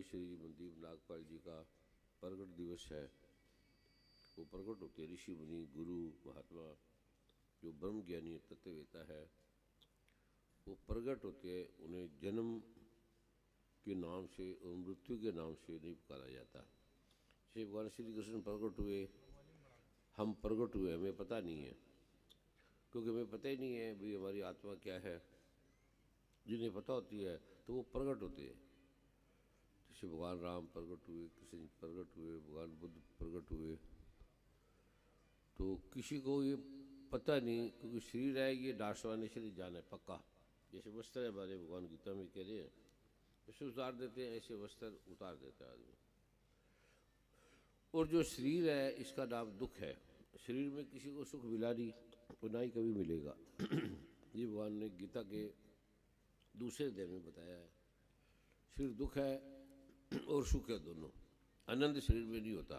भाई श्री मनदीप नागपाल जी का प्रगट दिवस है। वो प्रकट होते ऋषि मुनि गुरु महात्मा जो ब्रह्म ज्ञानी तत्ववेता है, वो प्रगट होते हैं। उन्हें जन्म के नाम से और मृत्यु के नाम से नहीं पुकारा जाता। श्री भगवान श्री कृष्ण प्रकट हुए, हम प्रकट हुए, हमें पता नहीं है, क्योंकि हमें पता ही नहीं है भाई हमारी आत्मा क्या है। जिन्हें पता होती है तो वो प्रकट होते हैं। जैसे भगवान राम प्रकट हुए, कृष्ण प्रकट हुए, भगवान बुद्ध प्रकट हुए, तो किसी को ये पता नहीं, क्योंकि शरीर है ये दासवाने शरीर जाना है पक्का। जैसे वस्त्र है हमारे, भगवान गीता में कह रहे हैं ऐसे उतार देते हैं, ऐसे वस्त्र उतार देता है आदमी। और जो शरीर है इसका नाम दुख है। शरीर में किसी को सुख मिला नहीं और ना ही कभी मिलेगा। ये भगवान ने गीता के दूसरे अध्याय में बताया है। शरीर दुख है और सुख है, दोनों। आनंद शरीर में नहीं होता।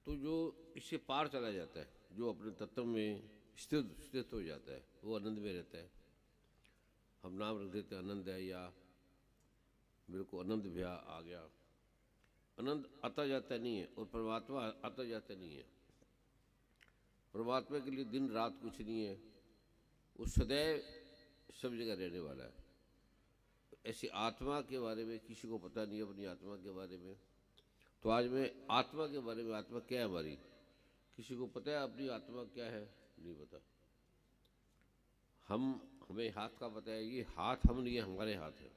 तो जो इससे पार चला जाता है, जो अपने तत्व में स्थित हो जाता है, वो आनंद में रहता है। हम नाम रख देते आनंद है, या मेरे को आनंद भया आ गया। आनंद आता जाता नहीं है और परमात्मा आता जाता नहीं है। परमात्मा के लिए दिन रात कुछ नहीं है, वो सदैव सब जगह रहने वाला है। ऐसी आत्मा के बारे में किसी को पता नहीं है, अपनी आत्मा के बारे में। तो आज मैं आत्मा के बारे में, आत्मा क्या है हमारी, किसी को पता है अपनी आत्मा क्या है? नहीं पता। हमें हाथ का पता है, ये हाथ हम नहीं है, हमारे हाथ है।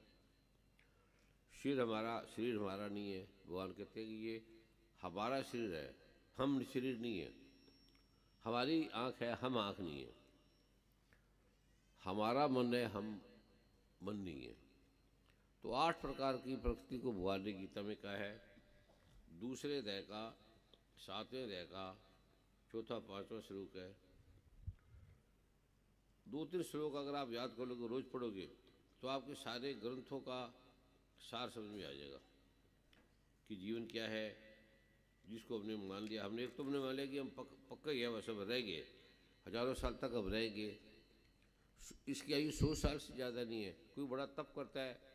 शरीर हमारा नहीं है। भगवान कहते हैं कि ये हमारा शरीर है, हम शरीर नहीं है। हमारी आँख है, हम आँख नहीं है। हमारा मन है, हम मन नहीं है। तो 8 प्रकार की प्रकृति को भगवान ने गीता में कहा है। दूसरे अध्याय का 7वें अध्याय का 4, 5वां श्लोक है। 2-3 श्लोक अगर आप याद कर लोगे, रोज पढ़ोगे, तो आपके सारे ग्रंथों का सार समझ में आ जाएगा कि जीवन क्या है। जिसको हमने मान लिया, हमने एक तो हमने मान लिया कि हम पक्का ही है, वह सब रहेंगे, हजारों साल तक हम रहेंगे। इसकी आयु 100 साल से ज़्यादा नहीं है। कोई बड़ा तप करता है,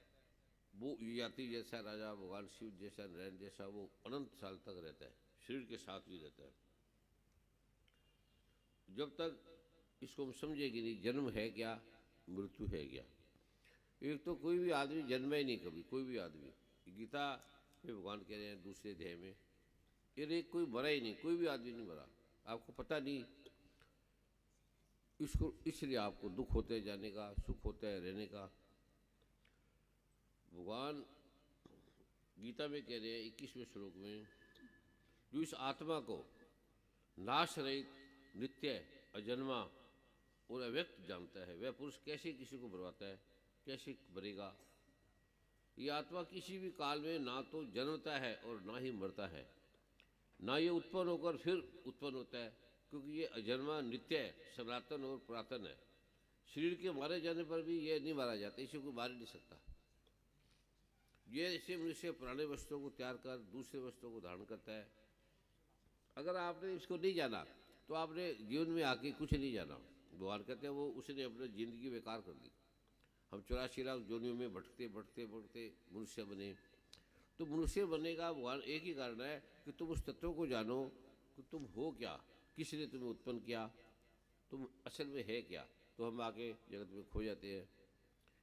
वो याति जैसा राजा, भगवान शिव जैसा, नारायण जैसा, वो अनंत साल तक रहता है, शरीर के साथ भी रहता है। जब तक इसको हम समझेंगे नहीं, जन्म है क्या, मृत्यु है क्या। एक तो कोई भी आदमी जन्मा ही नहीं कभी, कोई भी आदमी। गीता में भगवान कह रहे हैं दूसरे अध्याय में, ये कोई मरा ही नहीं, कोई भी आदमी नहीं मरा। आपको पता नहीं, इसको इसलिए आपको दुख होता है जाने का, सुख होता है रहने का। भगवान गीता में कह रहे हैं 21वें श्लोक में, जो इस आत्मा को नाश रहित, नित्य, अजन्मा और अव्यक्त जानता है, वह पुरुष कैसे किसी को बरवाता है, कैसे मरेगा। ये आत्मा किसी भी काल में ना तो जन्मता है और ना ही मरता है, ना ये उत्पन्न होकर फिर उत्पन्न होता है, क्योंकि ये अजन्मा, नित्य है, सनातन और पुरातन है। शरीर के मारे जाने पर भी ये नहीं मारा जाता, इसे कोई मार नहीं सकता। ये ऐसे मनुष्य पुराने वस्त्रों को त्याग कर दूसरे वस्त्रों को धारण करता है। अगर आपने इसको नहीं जाना तो आपने जीवन में आके कुछ नहीं जाना। भगवान कहते हैं वो उसने अपनी जिंदगी बेकार कर दी। हम 84 लाख जोनियों में भटकते भटकते भटकते मनुष्य बने। तो मनुष्य बनने का भगवान एक ही कारण है कि तुम उस तत्व को जानो कि तुम हो क्या, किसने तुम्हें उत्पन्न किया, तुम असल में है क्या। तो हम आके जगत में खो जाते हैं।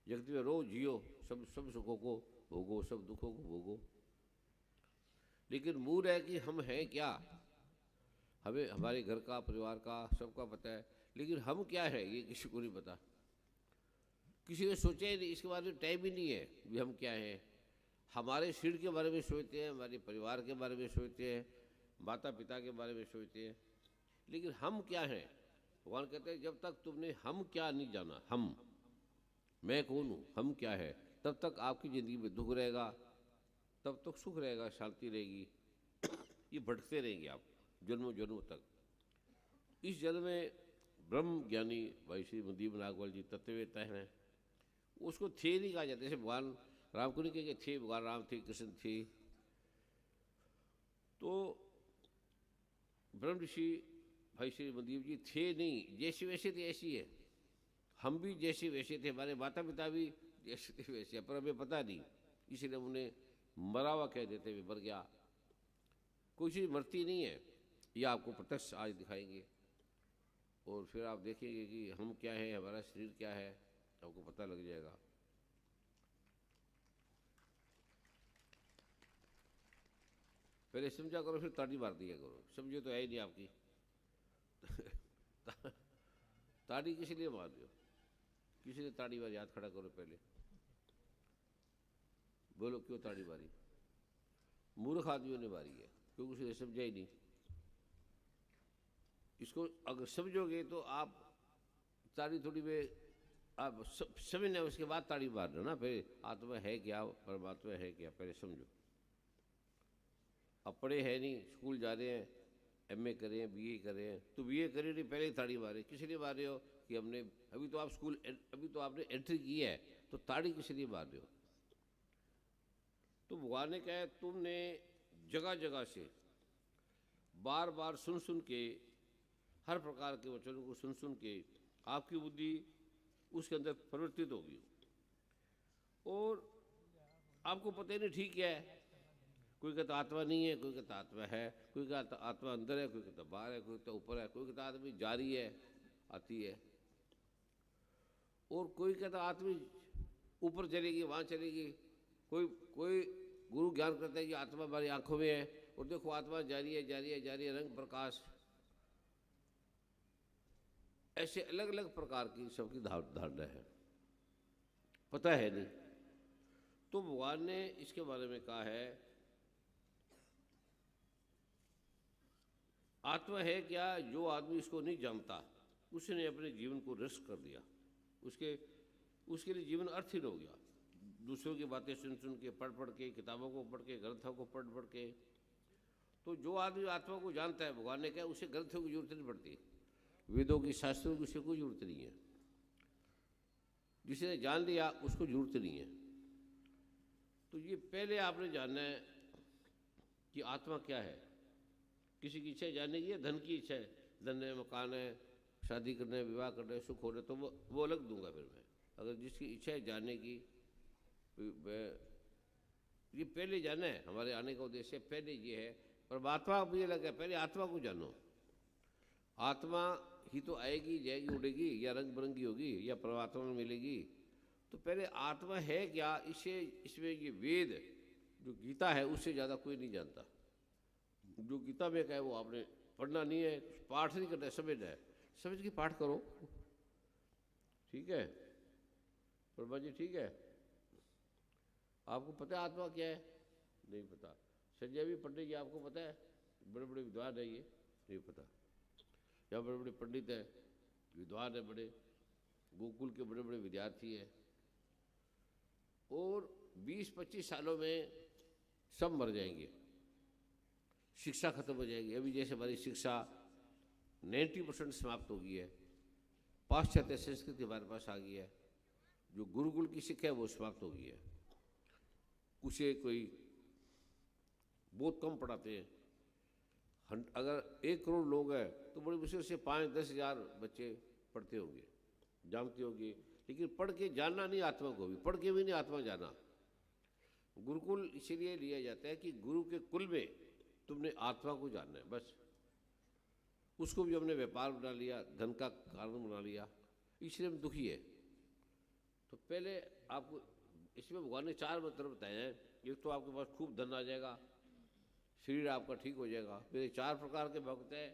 जगत में रो जियो, सब सुखों को भोगो, सब दुखों को भोगो। लेकिन मूल है कि हम हैं क्या। हमें हमारे घर का, परिवार का, सबका पता है, लेकिन हम क्या है ये किसी को नहीं पता। किसी ने सोचा ही नहीं, इसके बारे में टाइम ही नहीं है भी हम क्या हैं। हमारे शरीर के बारे में सोचते हैं, हमारे परिवार के बारे में सोचते हैं, माता पिता के बारे में सोचते हैं, लेकिन हम क्या हैं। भगवान कहते हैं जब तक तुमने हम क्या नहीं जाना, हम मैं कौन हूँ, हम क्या है, तब तक आपकी ज़िंदगी में दुख रहेगा, तब तक सुख रहेगा, शांति रहेगी। ये भटकते रहेंगे आप जन्मों जन्मों तक। इस जन्म में ब्रह्म ज्ञानी भाई श्री मनदीप नागपाल जी तत्ववेता हैं, उसको थे नहीं कहा जाता। जैसे भगवान राम को नहीं कहे थे, भगवान राम थे, कृष्ण थे। तो ब्रह्म ऋषि भाई श्री मनदीप जी थे नहीं, जैसे वैसे थे ऐसी है। हम भी जैसे वैसे थे, हमारे माता पिता भी जैसे थे वैसे, पर हमें पता नहीं। इसलिए हम उन्हें मरा हुआ कह देते हुए मर गया। कोई चीज़ मरती नहीं है, यह आपको प्रत्यक्ष आज दिखाएंगे। और फिर आप देखेंगे कि हम क्या है, हमारा शरीर क्या है, आपको पता लग जाएगा। पहले समझा करो, फिर ताड़ी मार दिया करो। समझे तो है ही नहीं आपकी। ताड़ी किस लिए मार रहे हो? किसी ने ताड़ी मारी, हाथ खड़ा करो पहले, बोलो क्यों ताड़ी मारी? मूर्ख आदमियों ने मारी है, क्योंकि उसे समझा ही नहीं। इसको अगर समझोगे तो आप ताड़ी थोड़ी में आप समझना, उसके बाद ताड़ी मारना ना। पहले आत्मा है क्या, परमात्मा है क्या, पहले समझो। अब पढ़े है नहीं, स्कूल जा रहे हैं, एमए कर रहे हैं, बीए कर रहे हैं, तो बीए करे नहीं, पहले ही ताड़ी मारे। किस लिए मार रहे हो? कि हमने अभी तो आप स्कूल, अभी तो आपने एंट्री की है, तो ताड़ी किस लिए मार रहे हो? तो भगवान ने कहा है, तुमने जगह जगह से बार बार सुन सुन के, हर प्रकार के वचनों को सुन सुन के आपकी बुद्धि उसके अंदर परिवर्तित होगी, और आपको पता ही नहीं ठीक है। कोई कहता आत्मा नहीं है, कोई कहता आत्मा है, कोई कहता आत्मा अंदर है, कोई कहता बाहर है, कोई कहता ऊपर है, कोई कहता आदमी जा रही है, आती है, और कोई कहता आत्मा ऊपर चलेगी, वहाँ चलेगी। कोई कोई गुरु ज्ञान करता है कि आत्मा हमारी आंखों में है, और देखो आत्मा जा रही है, जा रही है, जा रही है, रंग प्रकाश। ऐसे अलग अलग प्रकार की सबकी धारणा है, पता है नहीं। तो भगवान ने इसके बारे में कहा है, आत्मा है क्या? जो आदमी इसको नहीं जानता, उसने अपने जीवन को नष्ट कर दिया, उसके लिए जीवन अर्थहीन हो गया। दूसरों की बातें सुन सुन के, पढ़ पढ़ के, किताबों को पढ़ के, ग्रंथों को पढ़ पढ़ के। तो जो आदमी आत्मा को जानता है, भगवान ने कहा उसे ग्रंथों की जरूरत नहीं पड़ती, वेदों की, शास्त्रों की उसे कोई जरूरत नहीं है। जिसने जान लिया उसको जरूरत नहीं है। तो ये पहले आपने जानना है कि आत्मा क्या है। किसी की इच्छा है जानने की, धन की इच्छा है, धन है, मकान है, शादी करना है, विवाह करना है, सुख हो रहा है, तो वो अलग दूंगा फिर मैं। अगर जिसकी इच्छा है जानने की, ये पहले जानना है। हमारे आने का उद्देश्य पहले ये है। परमात्मा मुझे लगा पहले आत्मा को जानो। आत्मा ही तो आएगी, जाएगी, उड़ेगी, या रंग बिरंगी होगी, या परमात्मा में मिलेगी। तो पहले आत्मा है क्या, इसमें ये वेद जो गीता है उससे ज़्यादा कोई नहीं जानता। जो गीता में कहा है वो आपने पढ़ना नहीं है, पाठ नहीं करना है, समझना है। समझ के पाठ करो, ठीक है ब्रह्मा जी, ठीक है। आपको पता है आत्मा क्या है? नहीं पता। संजय भी पंडित जी आपको पता है? बड़े बड़े विद्वान है, ये नहीं पता। या बड़े बड़े पंडित हैं, विद्वान है, बड़े गोकुल के बड़े बड़े विद्यार्थी हैं, और 20-25 सालों में सब मर जाएंगे, शिक्षा खत्म हो जाएगी। अभी जैसे हमारी शिक्षा 90% समाप्त हो गई है, पाश्चात्य संस्कृति हमारे पास आ गई है, जो गुरुकुल की शिक्षा है वो समाप्त हो गई है। उसे कोई बहुत कम पढ़ाते हैं। अगर 1 करोड़ लोग हैं तो बड़ी मुश्किल से 5-10 हज़ार बच्चे पढ़ते होंगे, जानते होंगे। लेकिन पढ़ के जानना नहीं, आत्मा को भी पढ़ के भी नहीं आत्मा जाना। गुरुकुल इसीलिए लिया जाता है कि गुरु के कुल में तुमने आत्मा को जानना है, बस। उसको भी हमने व्यापार बना लिया, धन का कारण बना लिया, इसलिए हम दुखी है। तो पहले आपको इसमें भगवान ने 4 मंत्र बताए हैं। एक तो आपके पास खूब धन आ जाएगा, शरीर आपका ठीक हो जाएगा। फिर 4 प्रकार के भक्त हैं।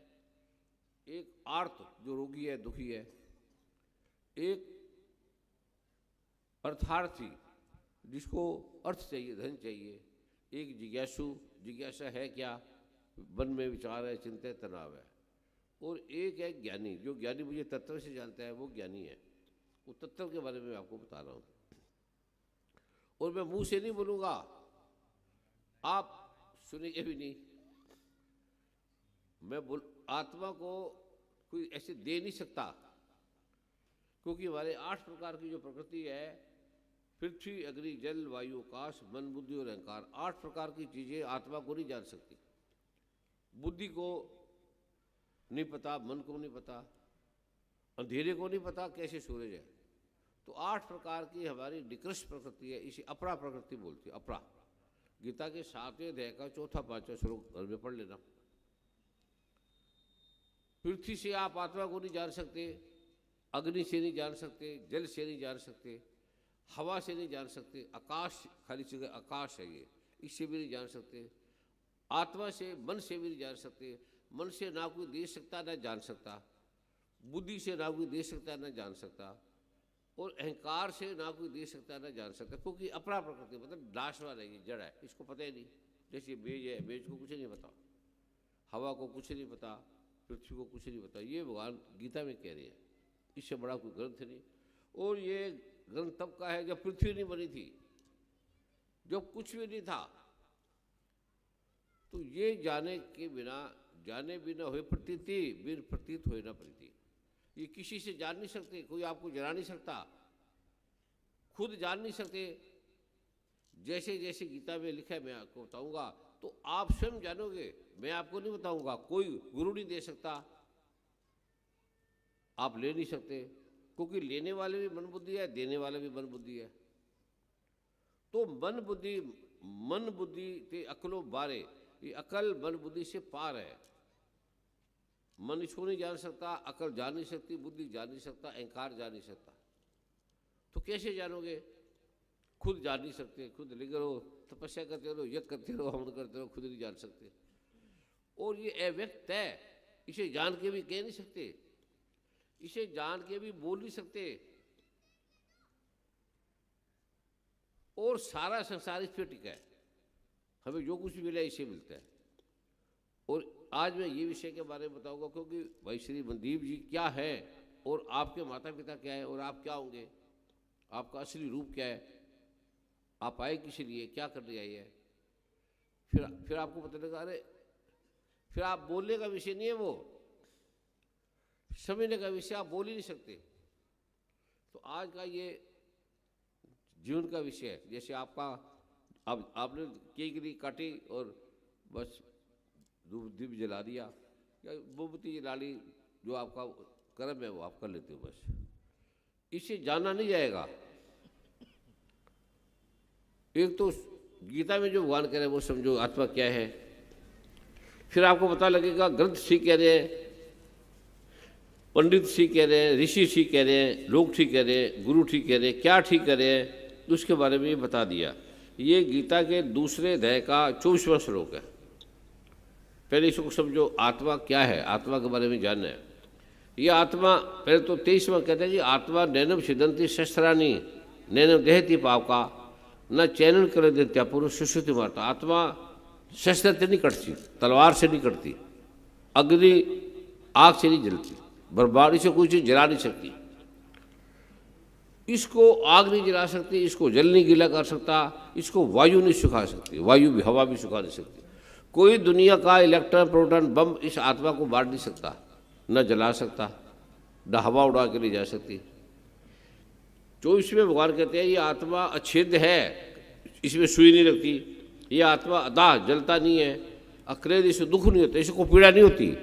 एक आर्त जो रोगी है, दुखी है। एक अर्थार्थी जिसको अर्थ चाहिए, धन चाहिए। एक जिज्ञासु, जिज्ञासा है क्या, मन में विचार है, चिंता है, तनाव है। और एक है ज्ञानी, जो ज्ञानी मुझे तत्व से जानता है, वो ज्ञानी है। वो तत्व के बारे में आपको बता रहा हूँ, और मैं मुंह से नहीं बोलूँगा, आप सुनेंगे भी नहीं। आत्मा को कोई ऐसे दे नहीं सकता, क्योंकि हमारे 8 प्रकार की जो प्रकृति है, पृथ्वी, अग्नि, जल, वायु, आकाश, मन, बुद्धि और अहंकार, 8 प्रकार की चीज़ें आत्मा को नहीं जान सकती। बुद्धि को नहीं पता, मन को नहीं पता, अंधेरे को नहीं पता कैसे सूरज है, तो 8 प्रकार की हमारी निकृष्ट प्रकृति है, इसे अपरा प्रकृति बोलती है। अपरा गीता के 7वें अध्याय का 4-5वां श्लोक घर में पढ़ लेना। पृथ्वी से आप आत्मा को नहीं जान सकते, अग्नि से नहीं जान सकते, जल से नहीं जान सकते, हवा से नहीं जान सकते, आकाश खाली जगह आकाश है ये, इससे भी नहीं जान सकते, आत्मा से मन से भी नहीं जान सकते। मन से ना कोई दे सकता ना जान सकता, बुद्धि से ना कोई दे सकता ना जान सकता, और अहंकार से ना कोई दे सकता ना जान सकता, क्योंकि अपरा प्रकृति मतलब नाशवान है, ये जड़ है, इसको पता ही नहीं। जैसे मेज है, मेज को कुछ नहीं पता, हवा को कुछ नहीं पता, पृथ्वी को कुछ नहीं पता। ये भगवान गीता में कह रहे हैं, इससे बड़ा कोई ग्रंथ नहीं। और ये ग्रंथ तब का है जब पृथ्वी नहीं बनी थी, जब कुछ भी नहीं था। तो ये जाने के बिना, जाने बिना हुए प्रतीति, बिन प्रतीत हुए ना प्रतीति। ये किसी से जान नहीं सकते, कोई आपको जरा नहीं सकता, खुद जान नहीं सकते। जैसे जैसे गीता में लिखा है मैं आपको बताऊंगा, तो आप स्वयं जानोगे, मैं आपको नहीं बताऊंगा। कोई गुरु नहीं दे सकता, आप ले नहीं सकते, क्योंकि लेने वाले भी मन बुद्धि है, देने वाले भी मन बुद्धि है। तो मन बुद्धि ते अकलो बारे, ये अकल मन बुद्धि से पार है। मन इसको नहीं जान सकता, अकल जान नहीं सकती, बुद्धि जान नहीं सकता, अहंकार जान नहीं सकता। तो कैसे जानोगे? खुद जान नहीं सकते, खुद लेकर रहो, तपस्या करते रहो, यज्ञ करते रहो, हवन करते रहो, खुद नहीं जान सकते। और ये अव्यक्त है, इसे जान के भी कह नहीं सकते, इसे जान के भी बोल नहीं सकते। और सारा संसार इस पे टिका है, हमें जो कुछ मिला इसे मिलता है। और आज मैं ये विषय के बारे में बताऊंगा, क्योंकि भाई श्री मनदीप जी क्या है और आपके माता पिता क्या है और आप क्या होंगे, आपका असली रूप क्या है, आप आए किस लिए, क्या करने आए हैं। फिर आपको पता लगा, अरे फिर आप बोलने का विषय नहीं है, वो समझने का विषय, आप बोल ही नहीं सकते। तो आज का ये जीवन का विषय है। जैसे आपका अब आपने केकरी काटी और बस दीप जला दिया, या मोमबत्ती जला ली, जो आपका कर्म है वो आप कर लेते हो, बस इसे जाना नहीं जाएगा। एक तो गीता में जो भगवान कह रहे हैं वो समझो आत्मा क्या है। फिर आपको पता लगेगा ग्रंथ ठीक कह रहे हैं, पंडित ठीक कह रहे हैं, ऋषि ठीक कह रहे हैं, लोग ठीक कह रहे हैं, गुरु ठीक कह रहे हैं, क्या ठीक कह रहे हैं, उसके बारे में बता दिया। ये गीता के दूसरे अध्याय का 24वां श्लोक है। पहले इसको समझो, आत्मा क्या है, आत्मा के बारे में जानना है। ये आत्मा पहले तो 23वां कहते हैं कि आत्मा नैनम सिद्धंती शस्त्रानी नैनम देहती पावका न चैनन कर देत्या पुरुष सुश्रुति मारता। आत्मा शस्त्र से नहीं कटती, तलवार से नहीं कटती, अग्नि आग से नहीं जलती, बर्बादी से कोई चीज़ जला नहीं सकती। इसको आग नहीं जला सकती, इसको जल नहीं गीला कर सकता, इसको वायु नहीं सुखा सकती, वायु भी हवा भी सुखा नहीं सकती। कोई दुनिया का इलेक्ट्रॉन प्रोटॉन बम इस आत्मा को बांट नहीं सकता, न जला सकता, न हवा उड़ा के ले जा सकती। 24वें भगवान कहते हैं ये आत्मा अछेद्य है, इसमें सुई नहीं लगती, ये आत्मा अदा जलता नहीं है, अक्रेद, इससे दुख नहीं होता, इसको पीड़ा नहीं होती।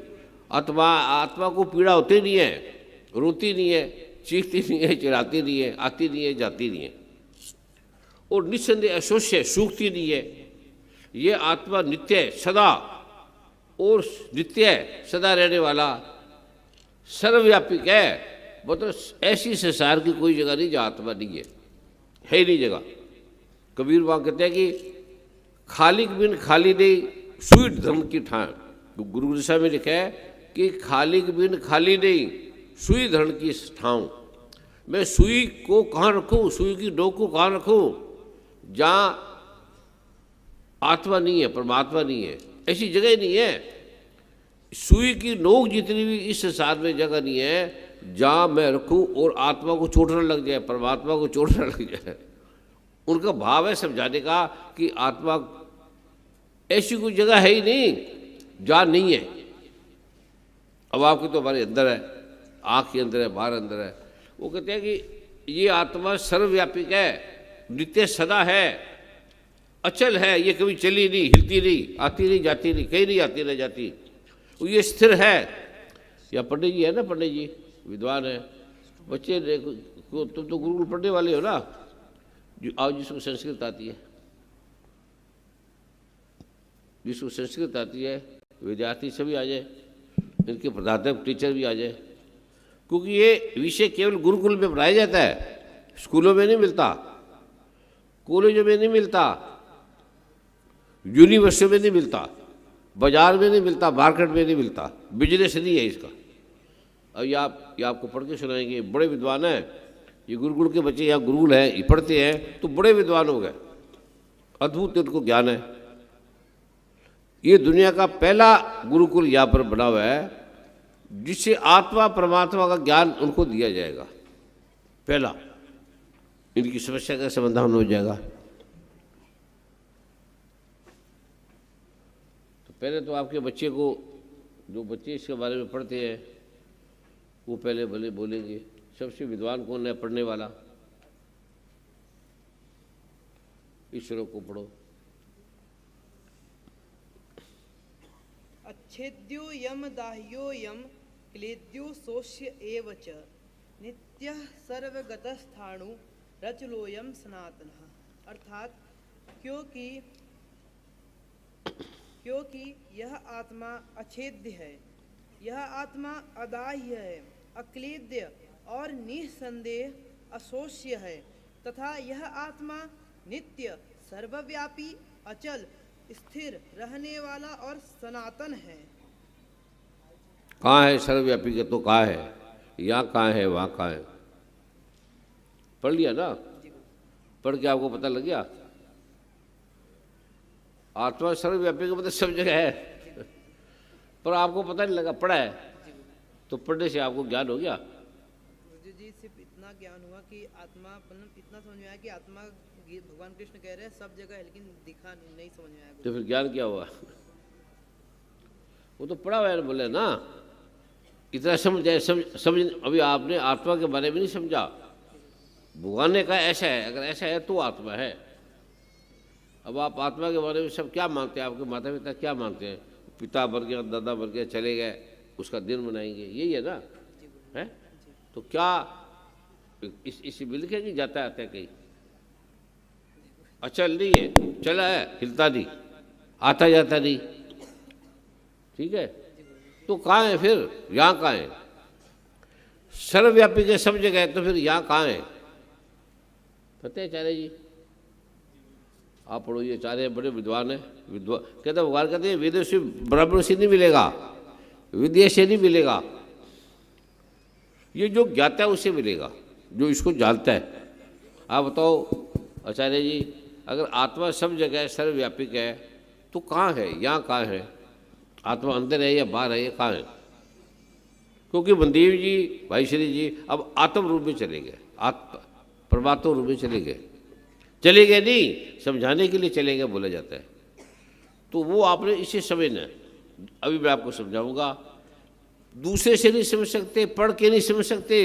आत्मा को पीड़ा होती नहीं है, रोती नहीं है, चीखती नहीं है, चिल्लाती नहीं है, आती नहीं है, जाती नहीं है, और निस्संदेह अशोष्य, सूखती नहीं है। ये आत्मा नित्य है, सदा और नित्य है, सदा रहने वाला, सर्वव्यापक है। मतलब ऐसी संसार की कोई जगह नहीं जहाँ आत्मा नहीं है ही नहीं जगह। कबीर वहाँ कहते हैं कि खालिक बिन खाली नहीं सुई धर्म की ठान। तो गुरु दशा में लिखा है कि खालिक बिन खाली नहीं सुई धरण की ठाऊं। मैं सुई को कहाँ रखूं, सुई की नोक को कहाँ रखूं, जहाँ आत्मा नहीं है, परमात्मा नहीं है, ऐसी जगह नहीं है। सुई की नोक जितनी भी इस संसार में जगह नहीं है जहाँ मैं रखूं और आत्मा को चोट न लग जाए, परमात्मा को चोट न लग जाए। उनका भाव है समझाने का कि आत्मा ऐसी कोई जगह है ही नहीं जहाँ नहीं है। अब आपकी तो हमारे अंदर है, आँख के अंदर है, बाहर अंदर है। वो कहते हैं कि ये आत्मा सर्वव्यापक है, नित्य सदा है, अचल है, ये कभी चली नहीं, हिलती नहीं, आती नहीं, जाती नहीं, कहीं नहीं आती नहीं जाती, ये स्थिर है। या पंडित जी है ना, पंडित जी विद्वान है, बच्चे क्यों, तुम तो गुरुकुल पढ़ने वाले हो ना, जो आओ जिसको संस्कृत आती है, जिसको संस्कृत आती है, विद्यार्थी सभी आ जाए, इनके प्राध्यापक टीचर भी आ जाए, क्योंकि ये विषय केवल गुरुकुल में पढ़ाया जाता है, स्कूलों में नहीं मिलता, कॉलेजों में नहीं मिलता, यूनिवर्सिटी में नहीं मिलता, बाजार में नहीं मिलता, मार्केट में नहीं मिलता, बिजनेस नहीं है इसका। अब ये आपको पढ़ के सुनाएंगे, बड़े विद्वान हैं ये गुरुकुल के बच्चे, यहाँ गुरुकुल हैं, ये पढ़ते हैं तो बड़े विद्वान हो गए, अद्भुत इनको ज्ञान है। ये दुनिया का पहला गुरुकुल यहाँ पर बना हुआ है जिससे आत्मा परमात्मा का ज्ञान उनको दिया जाएगा, पहला, इनकी समस्या का समाधान हो जाएगा। तो पहले तो आपके बच्चे को, जो बच्चे इसके बारे में पढ़ते हैं वो पहले भले बोलेंगे सबसे विद्वान कौन है पढ़ने वाला, इस श्लोक को पढ़ो। अच्छेद्यो यम दाह्यो यम क्लेद्यो सोष्य एव च नित्यः सर्वगतस्थाणु रचलोयम सनातनः। अर्थात क्योंकि यह आत्मा अछेद्य है, यह आत्मा अदाह्य है, अक्लेद्य और निसंदेह अशोष्य है, तथा यह आत्मा नित्य, सर्वव्यापी, अचल, स्थिर रहने वाला और सनातन है। कहाँ है सर्वव्यापी के, तो कहाँ है, यहाँ कहाँ है, वहाँ कहाँ है, पढ़ लिया ना, पढ़ के आपको पता लग गया। आत्मा सर्वव्यापी का मतलब सब जगह है, पर आपको पता नहीं लगा, पढ़ा है तो पढ़ने से आपको ज्ञान हो गया। जी सिर्फ इतना ज्ञान हुआ कि आत्मा, इतना समझ में आया कि आत्मा भगवान कृष्ण कह रहे हैं सब जगह है, लेकिन दिखा नहीं समझ में आया। तो फिर ज्ञान क्या हुआ, वो तो पढ़ा हुआ है बोले ना, इतना समझ जाए, समझ। अभी आपने आत्मा के बारे में नहीं समझा, भगवान ने कहा ऐसा है, अगर ऐसा है तो आत्मा है। अब आप आत्मा के बारे में सब क्या मानते हैं, आपके माता पिता क्या मानते हैं, पिता मर गया, दादा मर गया, चले गए, उसका दिन मनाएंगे, यही है ना, है। तो क्या इसी मिल के नहीं जाता आता है कहीं, अचल नहीं है, चला है, हिलता नहीं, आता जाता नहीं, ठीक है। तो कहाँ है फिर, यहाँ कहाँ है, सर्वव्यापी के सब जगह है, तो फिर यहाँ कहाँ है, पता है चारे जी, आप पढ़ो, ये चारे बड़े विद्वान हैं, विद्वान कहते भगवान कहते हैं वेद से ब्राह्मण से नहीं मिलेगा, विद्या से नहीं मिलेगा, ये जो ज्ञाता है उससे मिलेगा, जो इसको जानता है। आप बताओ आचार्य जी, अगर आत्मा सब जगह है, सर्वव्यापिक है, तो कहाँ है, यहाँ कहाँ है, आत्मा अंदर है या बाहर है, या कहाँ है। क्योंकि मनदेव जी, भाई श्री जी अब आत्म रूप में चले गए, परमात्मा रूप में चले गए नहीं, समझाने के लिए चले गए बोला जाता है। तो वो आपने इसे समझना, अभी मैं आपको समझाऊंगा। दूसरे से नहीं समझ सकते, पढ़ के नहीं समझ सकते,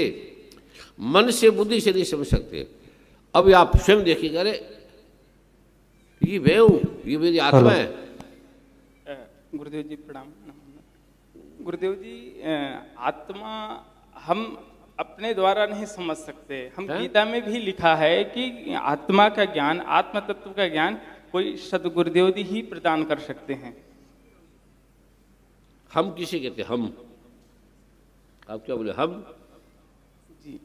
मन से बुद्धि से नहीं समझ सकते। अब आप स्वयं देखिएगा, अरे ये मैं हूँ, ये मेरी आत्मा है। गुरुदेव जी प्रणाम। गुरुदेव जी, आत्मा हम अपने द्वारा नहीं समझ सकते, हम गीता में भी लिखा है कि आत्मा का ज्ञान, आत्म तत्व का ज्ञान कोई सदगुरुदेव जी ही प्रदान कर सकते हैं। हम किसे कहते हैं, हम, आप क्या बोले, हम जी,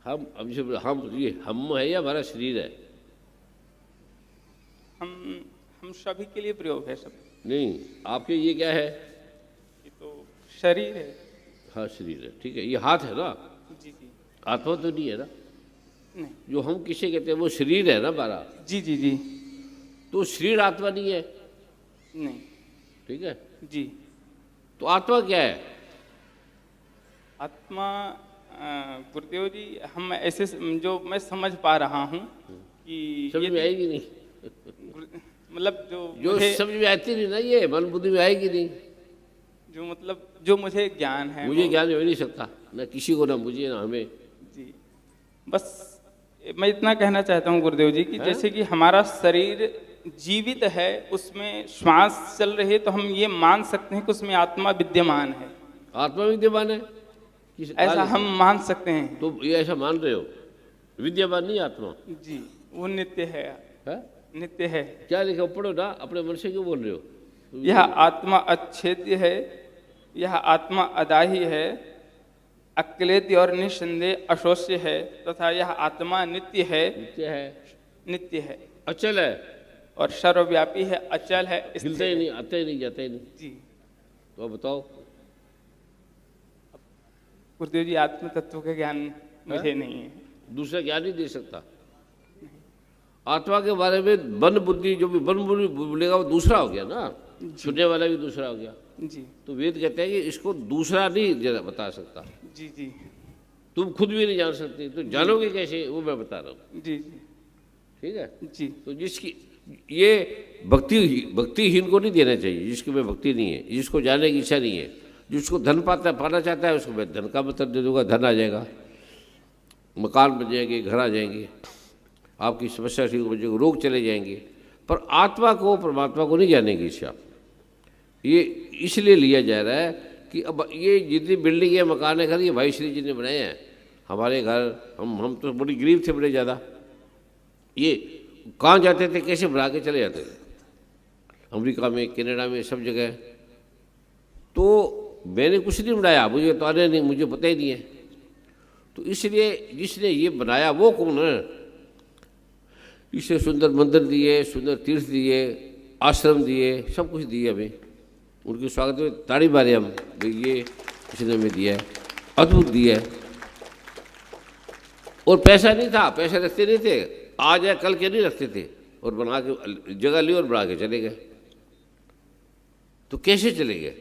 हम से बोले, हम ये हम है या हमारा शरीर है, हम सभी के लिए प्रयोग है सब। नहीं, आपके ये क्या है, ये तो शरीर है। हाँ शरीर है, ठीक है, ये हाथ है ना, जी जी, आत्मा तो नहीं है ना। नहीं, जो हम किसे कहते हैं वो शरीर है ना हमारा। जी जी जी, तो शरीर आत्मा नहीं है, नहीं, ठीक है जी। तो आत्मा क्या है, आत्मा गुरुदेव जी, हम ऐसे जो मैं समझ पा रहा हूँ कि समझ में आएगी नहीं, मतलब जो समझ में आती नहीं ना, ये मन बुद्धि में आएगी नहीं। जो मतलब जो मुझे ज्ञान है, मुझे ज्ञान हो नहीं सकता, ना किसी को, ना मुझे, ना हमें। जी, बस मैं इतना कहना चाहता हूँ गुरुदेव जी कि जैसे कि हमारा शरीर जीवित है, उसमें श्वास चल रही है, तो हम ये मान सकते हैं कि उसमें आत्मा विद्यमान है। आत्मा विद्यमान है, ऐसा हम मान सकते हैं। तो ये ऐसा मान रहे हो, विद्यमान नहीं आत्मा जी, वो नित्य है, है। नित्य है। क्या लिखा पढ़ो ना, अपने मन से क्यों बोल रहे हो? यह आत्मा अच्छेद्य है, यह आत्मा अदाही है, अक्लेद्य और निस्संदेह अशोष्य है, तथा यह आत्मा नित्य है, नित्य है, नित्य है अचल है और सर्वव्यापी है, अचल है, हिलते स्थिर ही है। नहीं, आते ही नहीं, जाते ही नहीं। जी तो अब बताओ। गुरुदेव जी, आत्म तत्व का ज्ञान मुझे नहीं है। दूसरा ज्ञान नहीं दे सकता। आत्मा के बारे में मन बुद्धि, जो भी मन बुद्धि बोलेगा वो दूसरा हो गया ना, सुनने वाला भी दूसरा हो गया। जी तो वेद कहते हैं कि इसको दूसरा नहीं बता सकता, जी जी तुम खुद भी नहीं जान सकते, तो जानोगे कैसे, वो मैं बता रहा हूँ। जी जी ठीक है। जी तो जिसकी ये भक्तिहीन को नहीं देना चाहिए, जिसकी में भक्ति नहीं है, जिसको जानने की इच्छा नहीं है, जिसको धन पाना चाहता है उसको मैं धन का मतलब दे दूंगा, धन आ जाएगा, मकान बन जाएंगे, घर आ जाएंगे, आपकी समस्या ठीक हो जाएगी, रोग चले जाएंगे। पर आत्मा को, परमात्मा को नहीं जानने की इच्छा। ये इसलिए लिया जा रहा है कि अब ये जितनी बिल्डिंग है, मकान है, घर, ये भाई श्री जी ने बनाए हैं। हमारे घर, हम तो बड़ी गरीब थे, बड़े ज़्यादा। ये कहाँ जाते थे, कैसे बना के चले जाते थे, अमेरिका में, कनाडा में, सब जगह। तो मैंने कुछ नहीं बनाया, मुझे तो आने नहीं, मुझे पता ही नहीं है। तो इसलिए जिसने ये बनाया वो कौन है? इसे सुंदर मंदिर दिए, सुंदर तीर्थ दिए, आश्रम दिए, सब कुछ दिए हमें। उनके स्वागत में ताड़ी मारे हम, भाई ये इसने हमें दिया है, अद्भुत दिया है। और पैसा नहीं था, पैसे रखते नहीं थे, आज या कल के नहीं रखते थे, और बना के जगह ली और बना के चले गए। तो कैसे चले गए,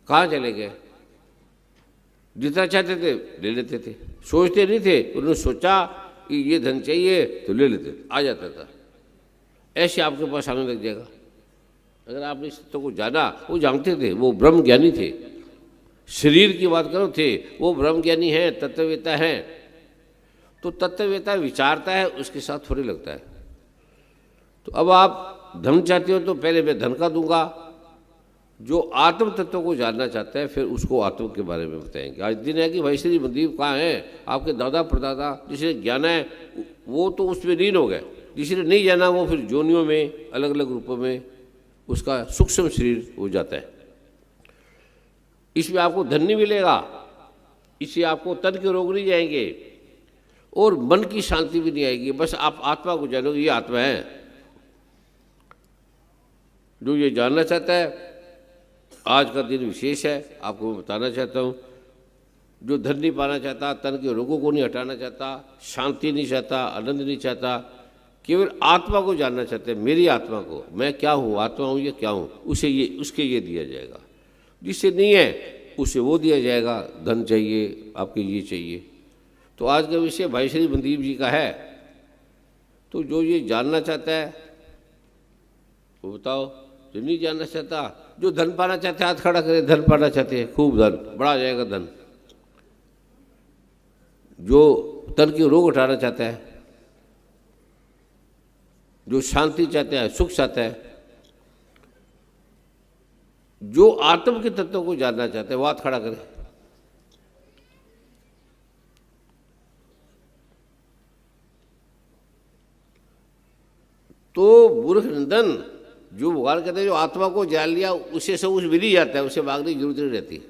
कहाँ चले गए? जितना चाहते थे ले लेते थे, सोचते नहीं थे। उन्होंने सोचा कि ये धन चाहिए तो ले लेते, आ जाता था। ऐसे आपके पास आने लग जाएगा। अगर आपने इस तत्व को जाना, वो जानते थे, वो ब्रह्म ज्ञानी थे। शरीर की बात करो थे, वो ब्रह्म ज्ञानी है, तत्ववेता है। तो तत्ववेता विचारता है, उसके साथ थोड़ी लगता है। तो अब आप धन चाहते हो तो पहले मैं धन का दूंगा। जो आत्म तत्व को जानना चाहता है फिर उसको आत्म के बारे में बताएंगे। आज दिन है कि भाई श्री मंदीप कहाँ है, आपके दादा परदादा, जिसे ज्ञान है वो तो उसमें लीन हो गए, जिसने नहीं जाना वो फिर जोनियों में, अलग अलग रूपों में उसका सूक्ष्म शरीर हो जाता है। इसमें आपको धन नहीं मिलेगा, इससे आपको तन के रोग नहीं जाएंगे और मन की शांति भी नहीं आएगी। बस आप आत्मा को जानोगे, ये आत्मा है। जो ये जानना चाहता है, आज का दिन विशेष है, आपको मैं बताना चाहता हूँ। जो धन नहीं पाना चाहता, तन के रोगों को नहीं हटाना चाहता, शांति नहीं चाहता, आनंद नहीं चाहता, केवल आत्मा को जानना चाहते हैं, मेरी आत्मा को, मैं क्या हूँ, आत्मा हूँ ये क्या हूँ, उसे ये, उसके ये दिया जाएगा। जिससे नहीं है उसे वो दिया जाएगा। धन चाहिए, आपके ये चाहिए। तो आज का विषय भाई श्री मंदीप जी का है। तो जो ये जानना चाहता है वो बताओ, जो नहीं जानना चाहता, जो धन पाना चाहते हाथ खड़ा करे, धन पाना चाहते हैं, खूब धन, बढ़ा जाएगा धन। जो तन के रोग हटाना चाहता है, जो शांति चाहता है, सुख चाहता है, जो आत्म के तत्व को जानना चाहता है वो हाथ खड़ा करे। तो मूर्ख नंदन, जो भगवान कहते हैं जो आत्मा को जान लिया उसे सब कुछ मिल ही जाता है, उसे मांगने की जरूरत नहीं रहती।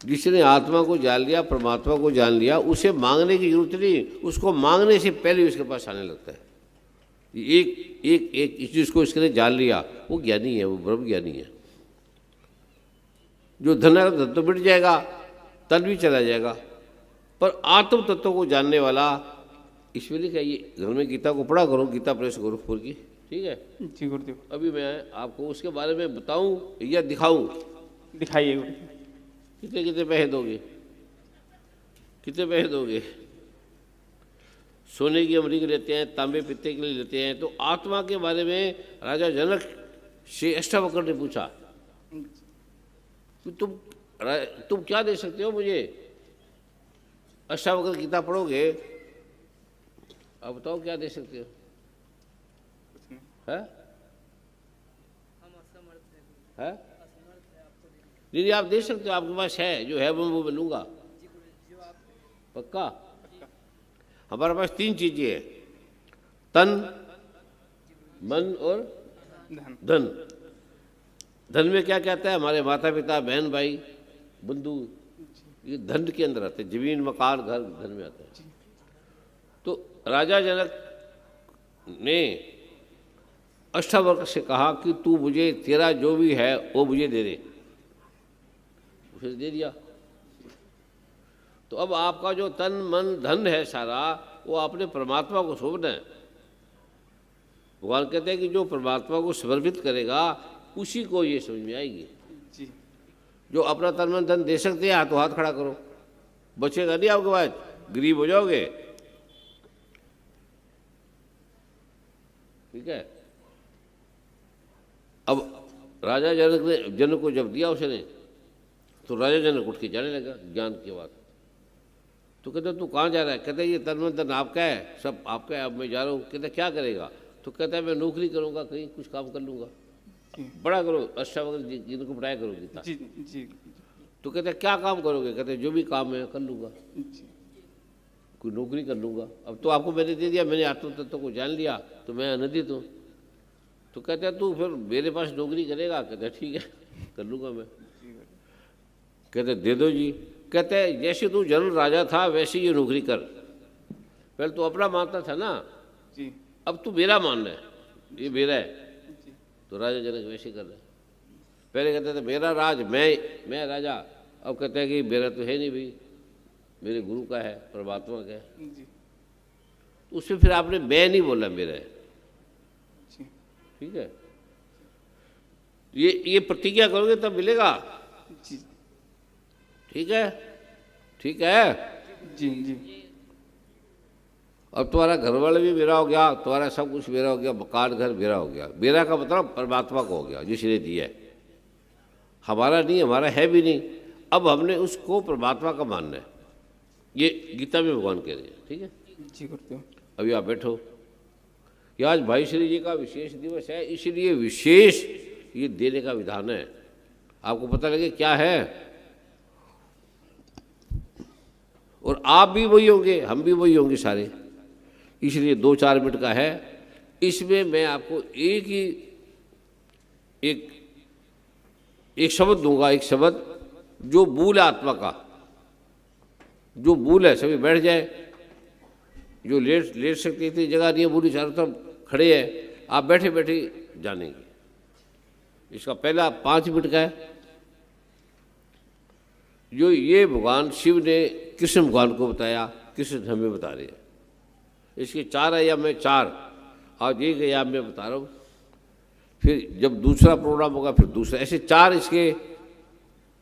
जिसने आत्मा को जान लिया, परमात्मा को जान लिया, उसे मांगने की जरूरत नहीं, उसको मांगने से पहले उसके पास आने लगता है। एक एक एक जिसको इसके जान लिया वो ज्ञानी है, वो ब्रह्म ज्ञानी है। जो धन है धन तो मिट जाएगा, तन भी चला जाएगा, पर आत्म तत्व को जानने वाला, इसमें लिखा है, ये घर में गीता को पढ़ा करो, गीता प्रेस गोरखपुर की, ठीक है जी गुरुदेव। अभी मैं आपको उसके बारे में बताऊं या दिखाऊं? दिखाइए गुरुदेव। कितने कितने पैसे दोगे, कितने पैसे दोगे? सोने की अमरीक लेते हैं, तांबे पित्ते के लिए लेते हैं। तो आत्मा के बारे में राजा जनक से अष्टावक्र ने पूछा कि तुम क्या दे सकते हो मुझे? अष्टावक्र गीता पढ़ोगे, अब बताओ क्या दे सकते हो? है? है? नहीं नहीं, आप दे सकते हो, आपके पास है, जो है वो मैं लूंगा। पक्का? हमारे पास तीन चीजें हैं, तन, मन और धन। धन। धन में क्या कहता है? हमारे माता पिता, बहन भाई, बंधु, ये धन के अंदर आते हैं। जमीन, मकान, घर धन में आता है। तो राजा जनक ने अष्टावक्र से कहा कि तू मुझे, तेरा जो भी है वो मुझे दे दे। उसे दे दिया। तो अब आपका जो तन मन धन है सारा, वो आपने परमात्मा को सौंपना है। भगवान कहते हैं कि जो परमात्मा को समर्पित करेगा उसी को ये समझ में आएगी। जी। जो अपना तन मन धन दे सकते हैं, हाथों हाथ खड़ा करो, बचेगा नहीं आपके पास, गरीब हो जाओगे। ठीक है। अब राजा जनक को जब दिया उसने, तो राजा जनक उठ के जाने लगा ज्ञान के बाद। तो कहते तू कहाँ जा रहा है? कहते ये तन मन धन आपका है, सब आपका है, अब मैं जा रहा हूँ। कहते क्या करेगा? तो कहता है मैं नौकरी करूँगा, कहीं कुछ काम कर लूँगा। बड़ा करो, अष्टावक्र जी इनको पढ़ाया करो गीता। जी जी। तो कहते क्या काम करोगे? कहते जो भी काम है कर लूँगा, जी। कोई नौकरी कर लूँगा। अब तो आपको मैंने दे दिया, मैंने आत्म तत्व को जान लिया, तो मैं आनंदित हूँ। तो कहते हैं तू फिर मेरे पास नौकरी करेगा? कहते ठीक है कर लूँगा मैं। कहते दे दो जी। कहते हैं जैसे तू जनरल राजा था वैसे ये नौकरी कर। पहले तो अपना मानता था ना जी। अब तू मेरा मानना है, ये मेरा है। तो राजा जनक वैसे कर रहे। पहले कहते थे मेरा राज, मैं राजा। अब कहते हैं कि मेरा तो है नहीं भाई, मेरे गुरु का है, परमात्मा का है। जी। उसमें फिर आपने मैं नहीं बोला, मेरा है। जी। ठीक है। ये प्रतिज्ञा करोगे तब मिलेगा। जी। ठीक है, ठीक है। जी जी। अब तुम्हारा घर वाला भी मेरा हो गया, तुम्हारा सब कुछ मेरा हो गया, मकान घर मेरा हो गया। मेरा का मतलब परमात्मा को हो गया जिसने दिया है, हमारा नहीं, हमारा है भी नहीं। अब हमने उसको परमात्मा का मानना है। ये गीता में भगवान कह रहे हैं। ठीक है जी गुरुदेव। अभी आप बैठो। ये आज भाई श्री जी का विशेष दिवस है, इसलिए विशेष ये देने का विधान है। आपको पता लगे क्या है। और आप भी वही होंगे, हम भी वही होंगे सारे, इसलिए 2-4 मिनट का है। इसमें मैं आपको एक शब्द दूंगा, एक शब्द जो मूल है आत्मा का, जो मूल है। सभी बैठ जाए, जो लेट सकती थी जगह नहीं है, पूरी चारों तरफ खड़े हैं, आप बैठे बैठे जानेंगे। इसका पहला 5 मिनट का है, जो ये भगवान शिव ने कृष्ण भगवान को बताया, कृष्ण हमें बता रहे हैं। इसके 4 आयाम में 4, आज एक आयाम में बता रहा हूँ। फिर जब दूसरा प्रोग्राम होगा फिर दूसरा, ऐसे 4 इसके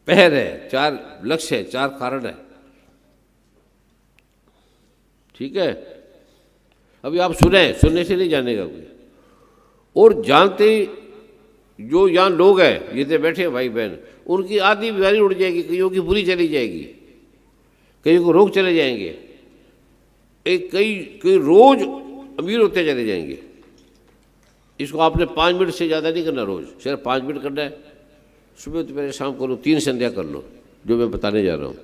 पहर है, 4 लक्ष्य है, 4 कारण है। ठीक है। अभी आप सुनने से नहीं जानेगा कोई। और जानते जो यहाँ लोग हैं, ये तो बैठे भाई बहन, उनकी आधी बीमारी उड़ जाएगी, कईयों की बुरी चली जाएगी, कईयों को रोग चले जाएंगे, कई रोज अमीर होते चले जाएंगे। इसको आपने 5 मिनट से ज़्यादा नहीं करना, रोज सिर्फ 5 मिनट करना है। सुबह दोपहर शाम करो, 3 संध्या कर लो, जो मैं बताने जा रहा हूँ।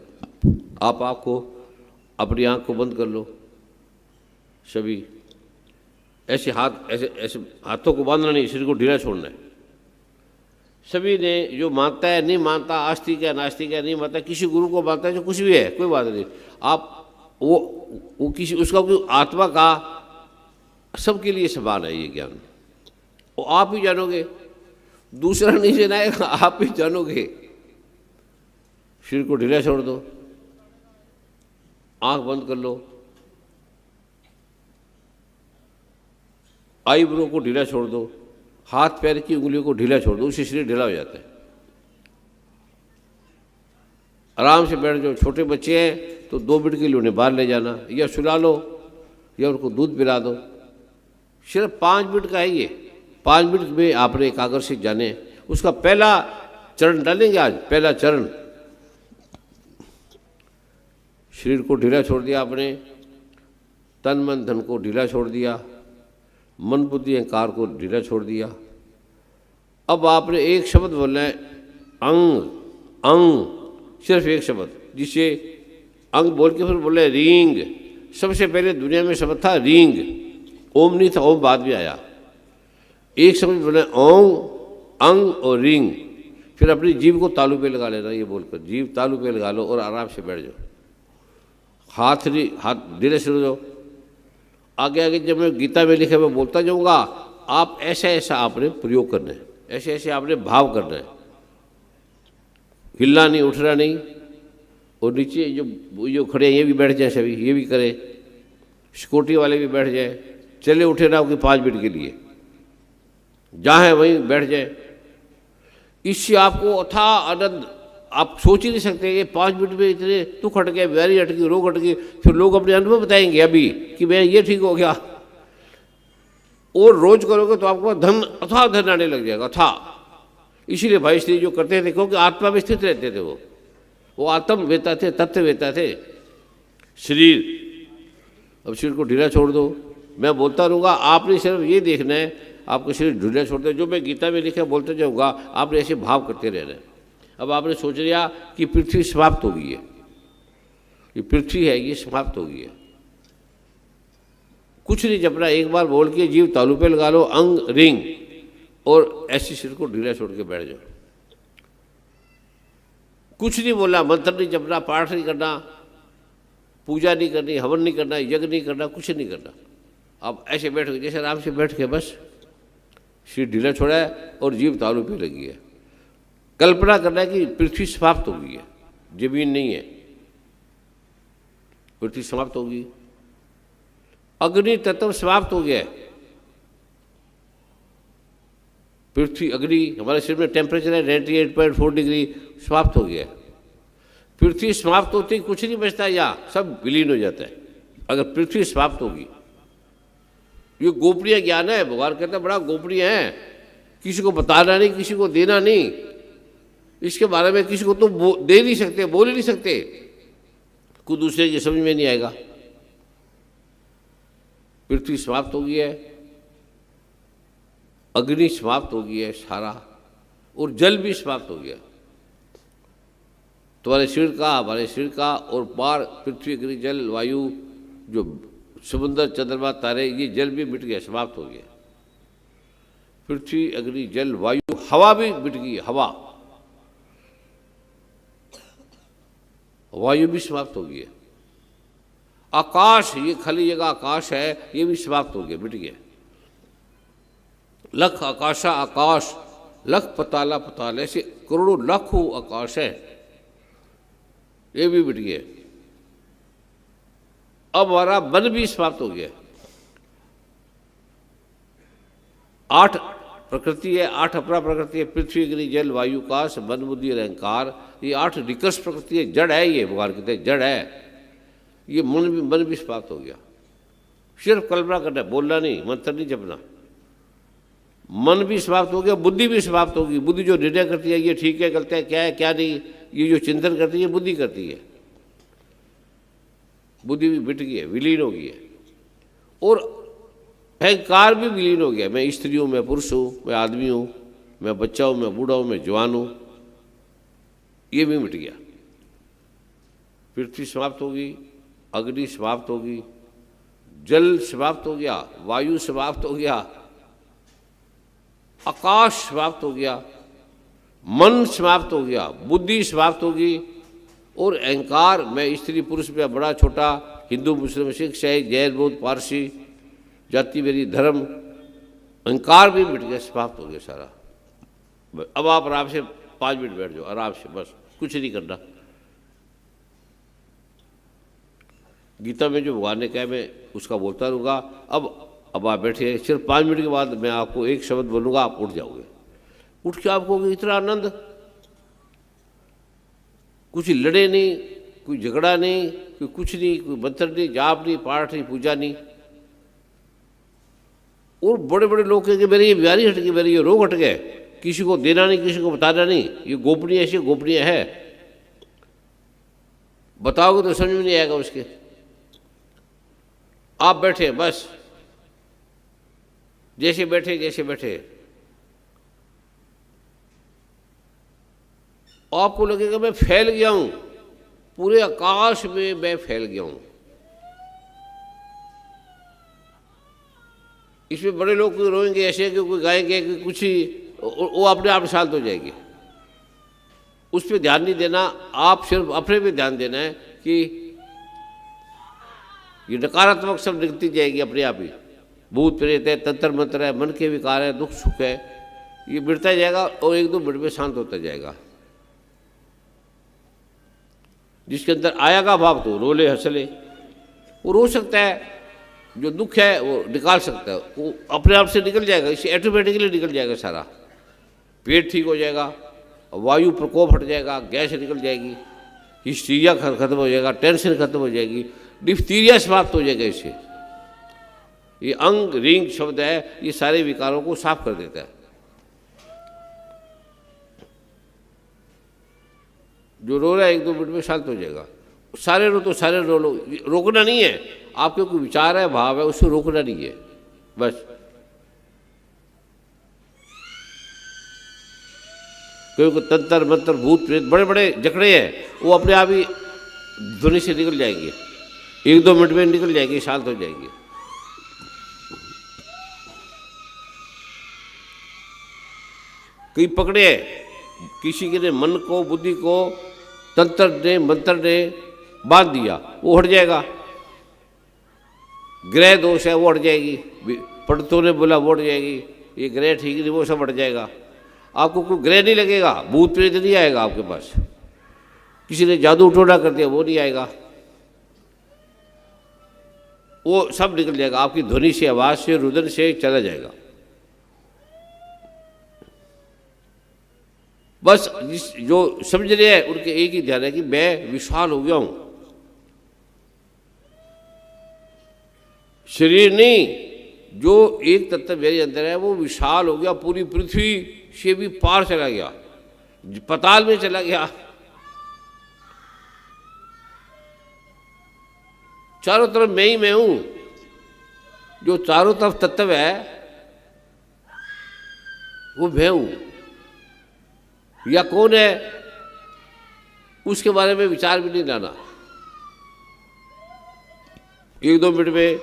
आप अपनी आँख को बंद कर लो, सभी ऐसे हाथों को बांधना नहीं, शरीर को ढीला छोड़ना है। सभी ने जो मानता है नहीं मानता, आस्तिक है नास्तिक है नहीं मानता, किसी गुरु को मानता है, जो कुछ भी है, कोई बात नहीं। आप वो किसी उसका कोई आत्मा का सबके लिए सवाल है ये ज्ञान, वो आप ही जानोगे, दूसरा नहीं जनाएगा, आप ही जानोगे। शरीर को ढीला छोड़ दो, आंख बंद कर लो, आईब्रो को ढीला छोड़ दो, हाथ पैर की उंगलियों को ढीला छोड़ दो, उससे शरीर ढीला हो जाता है। आराम से बैठ जाओ। छोटे बच्चे हैं तो 2 मिनट के लिए उन्हें बाहर ले जाना, या सुला लो या उनको दूध पिला दो। सिर्फ 5 मिनट का है ये। 5 मिनट में आपने एकाग्र से जाने। उसका पहला चरण डालेंगे आज। पहला चरण, शरीर को ढीला छोड़ दिया आपने, तन मन धन को ढीला छोड़ दिया, मन बुद्धि अहंकार को ढीला छोड़ दिया। अब आपने एक शब्द बोलना है, अंग अंग, सिर्फ एक शब्द, जिसे अंग बोल के फिर बोले रींग, सबसे पहले दुनिया में शब्द था रींग, ओम नहीं था, ओम बाद में आया। एक शब्द बोले ओम, अंग और रींग। फिर अपनी जीभ को तालू पे लगा लेना, ये बोलकर जीभ तालू पे लगा लो और आराम से बैठ जाओ। हाथ धीरे से जाओ। आगे आगे जब मैं गीता में लिखे मैं बोलता जाऊंगा, आप ऐसा ऐसा आपने प्रयोग करना है, ऐसे ऐसे आपने भाव करना है। हिलना नहीं, उठना नहीं। और नीचे जो खड़े हैं ये भी बैठ जाए, सभी ये भी करें, सिक्योरिटी वाले भी बैठ जाए, चले उठे ना कि 5 मिनट के लिए, जहाँ है वहीं बैठ जाए। इससे आपको अथाह आनंद, आप सोच ही नहीं सकते कि 5 मिनट में इतने दुख हट गए, बीमारी हट गई, रोग हट गई। फिर लोग अपने अनुभव बताएंगे अभी कि मैं ये ठीक हो गया। और रोज करोगे तो आपको धन, अथाह धन आने लग जाएगा, अथाह। इसीलिए भाई श्री जो करते थे, देखो कि आत्मा में स्थित रहते थे, वो आत्म वेता थे, तत्व वेता थे। शरीर, अब शरीर को ढीला छोड़ दो, मैं बोलता रहूँगा, आपने सिर्फ ये देखना है आपको शरीर ढीला छोड़ दो। जो मैं गीता में लिखा बोलते जाऊँगा, आपने ऐसे भाव करते रहना है। अब आपने सोच लिया कि पृथ्वी समाप्त हो गई है, ये पृथ्वी है ये समाप्त हो गई है, कुछ नहीं जपना, एक बार बोल के जीव तालू पे लगा लो, अंग रिंग, और ऐसे सिर को ढीला छोड़ के बैठ जाओ। कुछ नहीं बोलना, मंत्र नहीं जपना, पाठ नहीं करना, पूजा नहीं करनी, हवन नहीं करना, यज्ञ नहीं करना, कुछ नहीं करना। अब ऐसे बैठ के, जैसे आराम से बैठ के बस सिर ढीला छोड़ा है और जीव तालू पे लगी है। कल्पना करना है कि पृथ्वी समाप्त हो गई है, जमीन नहीं है, पृथ्वी समाप्त होगी। अग्नि तत्व समाप्त हो गया है। पृथ्वी, अग्नि, हमारे शरीर में टेम्परेचर है 98.4 डिग्री, समाप्त हो गया है। पृथ्वी समाप्त होती कुछ नहीं बचता, या सब विलीन हो जाता है अगर पृथ्वी समाप्त होगी। ये गोपनीय ज्ञान है, भगवान कहते हैं बड़ा गोपनीय है, किसी को बताना नहीं, किसी को देना नहीं, इसके बारे में किसी को तो दे नहीं सकते, बोल ही नहीं सकते, कोई दूसरे की समझ में नहीं आएगा। पृथ्वी समाप्त हो गई है, अग्नि समाप्त हो गई है सारा, और जल भी समाप्त हो गया। तुम्हारे शरीर का, हमारे शरीर का, और पार पृथ्वी, अग्नि, जल, वायु, जो समुद्र, चंद्रमा, तारे, ये जल भी मिट गया, समाप्त हो गया। पृथ्वी, अग्नि, जल, वायु, हवा भी मिट गई, हवा, वायु भी समाप्त हो गई है। आकाश, ये खाली जगह आकाश है, ये भी समाप्त हो गया, मिट गया। लख आकाशा आकाश, लख पताला पताल, ऐसे करोड़ों लाखों आकाश है, ये भी मिट गया। अब हमारा मन भी समाप्त हो गया। 8 प्रकृति है, 8 अपरा प्रकृति है, पृथ्वी, अग्नि, जल, वायु, आकाश, मन, बुद्धि और अहंकार, ये 8 निकष प्रकृति है, जड़ है, ये भगवान कहते हैं जड़ है। ये मन भी समाप्त हो गया। सिर्फ कल्पना करना है, बोलना नहीं, मंत्र नहीं जपना। मन भी समाप्त हो गया, बुद्धि भी समाप्त होगी। बुद्धि जो निर्णय करती है, ये ठीक है, गलत है, क्या है, क्या नहीं, ये जो चिंतन करती है, बुद्धि करती है। बुद्धि भी मिट गई है, विलीन हो गई है। और अहंकार भी विलीन हो गया, मैं स्त्री हूँ, मैं पुरुष हूँ, मैं आदमी हूँ, मैं बच्चा हूँ, मैं बूढ़ा हूँ, मैं जवान हूँ, ये भी मिट गया। पृथ्वी समाप्त होगी, अग्नि समाप्त होगी, जल समाप्त हो गया, वायु समाप्त हो गया, आकाश समाप्त हो गया, मन समाप्त हो गया, बुद्धि समाप्त होगी, और अहंकार, मैं स्त्री पुरुष में बड़ा छोटा, हिंदू मुस्लिम सिख ईसाई जैन बौद्ध पारसी, जाति मेरी धर्म, अहंकार भी मिट गया, समाप्त हो गया सारा। अब आप आराम से 5 मिनट बैठ जाओ, आराम से, बस कुछ नहीं करना। गीता में जो भगवान ने कहा मैं उसका बोलता रहूँगा। अब आप बैठिए, सिर्फ 5 मिनट के बाद मैं आपको एक शब्द बोलूँगा, आप उठ जाओगे। उठ के आपको इतना आनंद, कुछ लड़े नहीं, कोई झगड़ा नहीं, कोई कुछ नहीं, कोई मंत्र नहीं, जाप नहीं, पाठ नहीं, पूजा नहीं। और बड़े बड़े लोग कहेंगे मेरी ये बीमारी हट गई, मेरे ये रोग हट गए, किसी को देना नहीं, किसी को बताना नहीं, ये गोपनीय, ऐसी गोपनीय है, बताओगे तो समझ में नहीं आएगा उसके। आप बैठे बस, जैसे बैठे, आपको लगेगा मैं फैल गया हूं, पूरे आकाश में मैं फैल गया हूं। इसमें बड़े लोग कोई रोएंगे ऐसे कि कोई गाएंगे कि कुछ ही, वो अपने आप शांत हो जाएगी। उस पर ध्यान नहीं देना, आप सिर्फ अपने पे ध्यान देना है कि ये नकारात्मक सब निकलती जाएगी अपने आप ही। भूत प्रेत है, तंत्र मंत्र है, मन के विकार है, दुख सुख है, ये मिटता जाएगा और एक दो मिनट में शांत होता जाएगा। जिसके अंदर आया का भाव तो रोले हंसले, वो रो सकता है, जो दुख है वो निकाल सकता है, वो अपने आप से निकल जाएगा, इससे ऑटोमेटिकली निकल जाएगा सारा। पेट ठीक हो जाएगा, वायु प्रकोप हट जाएगा, गैस निकल जाएगी, हिस्टीरिया खत्म हो जाएगा, टेंशन खत्म हो जाएगी, डिफ्थीरिया समाप्त हो जाएगा। इससे ये अंग रिंग शब्द है, ये सारे विकारों को साफ कर देता है। जो रो रहा है एक दो मिनट में शांत हो जाएगा। सारे रो तो सारे रो लो, रोकना नहीं है, आपके कोई विचार है, भाव है, उसको रोकना नहीं है बस। क्योंकि तंत्र मंत्र भूत प्रेत बड़े बड़े जकड़े हैं, वो अपने आप ही ध्वनि से निकल जाएंगे, एक दो मिनट में निकल जाएंगे, शांत हो जाएंगे। कई पकड़े हैं, किसी के ने मन को बुद्धि को तंत्र ने मंत्र ने बांध दिया, वो हट जाएगा। ग्रह दोष है वो हट जाएगी, पंडितों ने बोला वो हट जाएगी, ये ग्रह ठीक नहीं, वो सब हट जाएगा। आपको कोई ग्रह नहीं लगेगा, भूत प्रेत नहीं आएगा आपके पास, किसी ने जादू टोना कर दिया वो नहीं आएगा, वो सब निकल जाएगा, आपकी ध्वनि से, आवाज से, रुदन से चला जाएगा। बस जो समझ रहे हैं उनके एक ही ध्यान है कि मैं विशाल हो गया हूं, शरीर नहीं, जो एक तत्व मेरे अंदर है वो विशाल हो गया, पूरी पृथ्वी से भी पार चला गया, पताल में चला गया, चारों तरफ मैं ही मैं हूं। जो चारों तरफ तत्व है वो मैं हूं, या कौन है उसके बारे में विचार भी नहीं लाना। एक दो मिनट में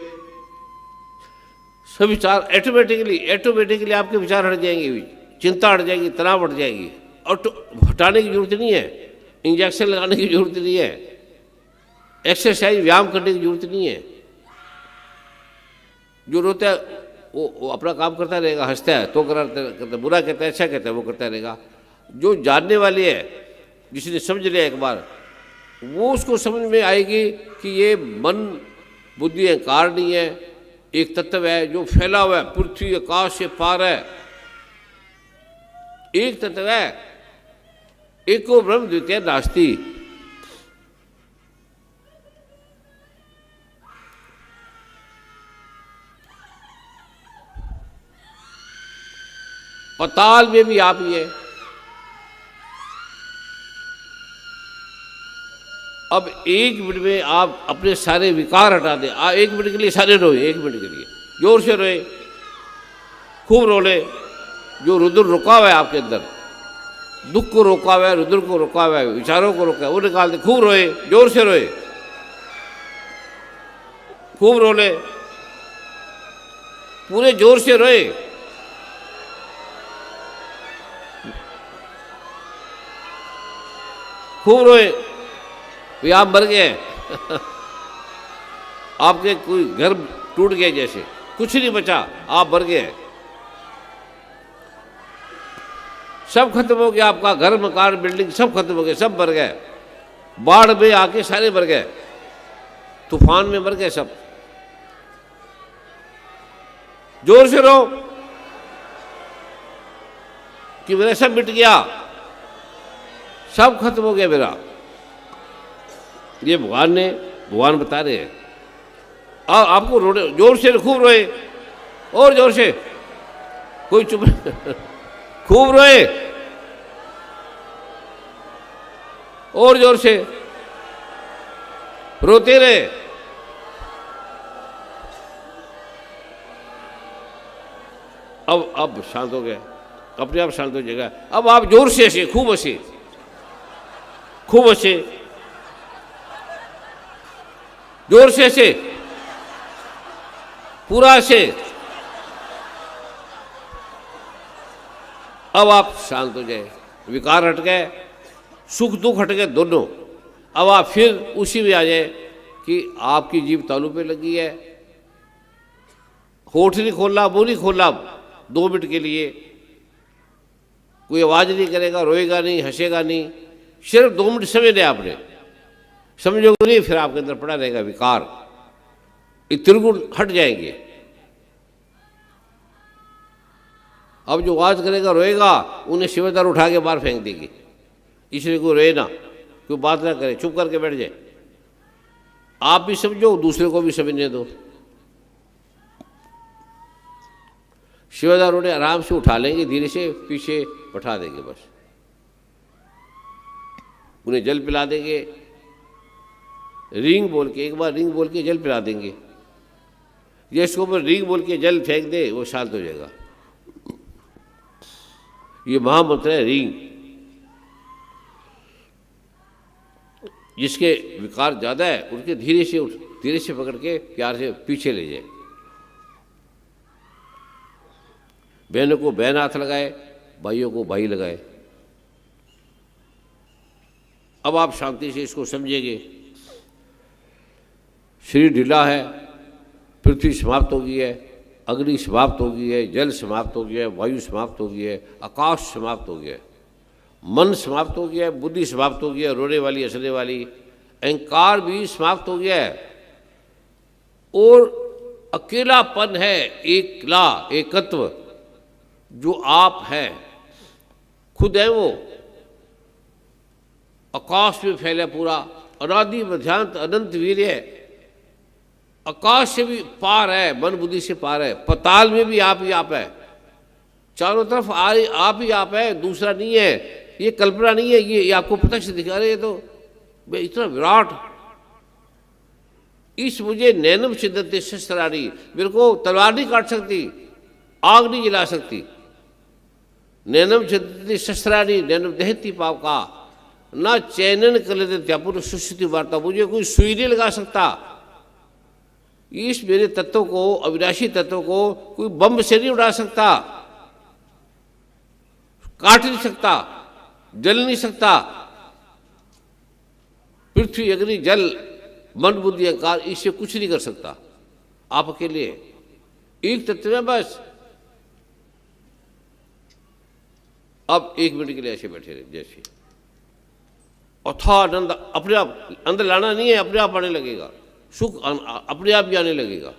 सब विचार ऑटोमेटिकली आपके विचार हट जाएंगे, चिंता हट जाएगी, तनाव हट जाएगी, और हटाने की जरूरत नहीं है, इंजेक्शन लगाने की जरूरत नहीं है, एक्सरसाइज व्यायाम करने की जरूरत नहीं है। जो रोता है वो अपना काम करता रहेगा, हंसता है तो करता, बुरा कहता है अच्छा कहता है वो करता रहेगा। जो जानने वाली है, जिसने समझ लिया एक बार, वो उसको समझ में आएगी कि ये मन बुद्धि अहंकार नहीं है, एक तत्व है जो फैला हुआ है, पृथ्वी आकाश से पार है, एक तत्व है, एको ब्रह्म द्वितीय नास्ति। पताल में भी आप ही है। अब एक मिनट में आप अपने सारे विकार हटा दें, एक मिनट के लिए सारे रोए, एक मिनट के लिए जोर से रोए, खूब रोले। जो रुद्र रुका हुआ है आपके अंदर, दुख को रोका हुआ है, रुद्र को रोका हुआ है, विचारों को रोका है, वो निकाल दे, खूब रोए, जोर से रोए, खूब रोले, पूरे जोर से रोए। खूब रोए, भाई आप मर गए आपके कोई घर टूट गए, जैसे कुछ नहीं बचा, आप मर गए, सब खत्म हो गया, आपका घर मकान बिल्डिंग सब खत्म हो गए, सब मर गए, बाढ़ में आके सारे मर गए, तूफान में मर गए सब। जोर से रो कि मेरा सब मिट गया, सब खत्म हो गया मेरा। ये भगवान बता रहे हैं। और आपको रोने, जोर से खूब रोए, और जोर से, कोई चुप खूब रोए, और जोर से रोते रहे। अब शांत हो गया, अपने आप शांत हो जाएगा। अब आप जोर से हंसे, खूब हंसे, खूब हंसे, जोर से हंसे, पूरा हंसे, अब आप शांत हो जाए, विकार हट गए, सुख दुख हट गए दोनों। अब आप फिर उसी में आ जाए कि आपकी जीभ तालू पे लगी है, होठ नहीं खोलना, मुंह नहीं खोलना 2 मिनट के लिए, कोई आवाज नहीं करेगा, रोएगा नहीं, हंसेगा नहीं, सिर्फ 2 मिनट समय दें आपने, समझोगे नहीं, फिर आपके अंदर पड़ा रहेगा विकार, ये त्रिगुण हट जाएंगे। अब जो आवाज करेगा, रोएगा, उन्हें शिवेदार उठा के बाहर फेंक देगी, इसलिए कोई रोए ना, कोई बात ना करे, चुप करके बैठ जाए। आप भी समझो, दूसरे को भी समझने दो। शिवेदार उन्हें आराम से उठा लेंगे, धीरे से पीछे बैठा देंगे, बस उन्हें जल पिला देंगे, रिंग बोल के, एक बार रिंग बोल के जल पिला देंगे। जिसको ऊपर रिंग बोल के जल फेंक दे वो शांत हो जाएगा। ये महामंत्र है रिंग। जिसके विकार ज्यादा है उनके धीरे से पकड़ के प्यार से पीछे ले जाए। बहनों को बहन हाथ लगाए, भाइयों को भाई लगाए। अब आप शांति से इसको समझेंगे। शरीर ढीला है, पृथ्वी समाप्त हो गई है, अग्नि समाप्त हो गई है, जल समाप्त हो गया है, वायु समाप्त हो गई है, आकाश समाप्त हो गया है, मन समाप्त हो गया है, बुद्धि समाप्त हो गया है, रोने वाली हंसने वाली, अहंकार भी समाप्त हो गया है, और अकेलापन है, एकला एकत्व जो आप हैं, खुद है वो, आकाश में फैला पूरा, अनादि मध्यांत अनंत वीर्य, आकाश से भी पार है, मन बुद्धि से पार है, पताल में भी आप ही आप है, चारों तरफ आप ही आप है, दूसरा नहीं है, ये कल्पना नहीं है, ये आपको प्रत्यक्ष दिखा रहे। तो भाई इतना विराट, इस मुझे नैनम सिद्धते शस्त्राणी, मेरे को तलवार नहीं काट सकती, आग नहीं जला सकती। नैनम सिद्धते शस्त्राणी नैनम दहती पाप का, ना चैनन कल त्यापुर सुश्रुति वार्ता, मुझे कोई सुई नहीं लगा सकता। इस मेरे तत्व को, अविनाशी तत्व को कोई बम से नहीं उड़ा सकता, काट नहीं सकता, जल नहीं सकता। पृथ्वी अग्नि जल मन बुद्धि अहंकार इससे कुछ नहीं कर सकता। आप अकेले एक तत्व है बस। अब 1 मिनट के लिए ऐसे बैठे रहे, जैसे अथाह आनंद अपने आप अंदर लाना नहीं है, अपने आप आने लगेगा, सुख अपने आप भी आने लगेगा।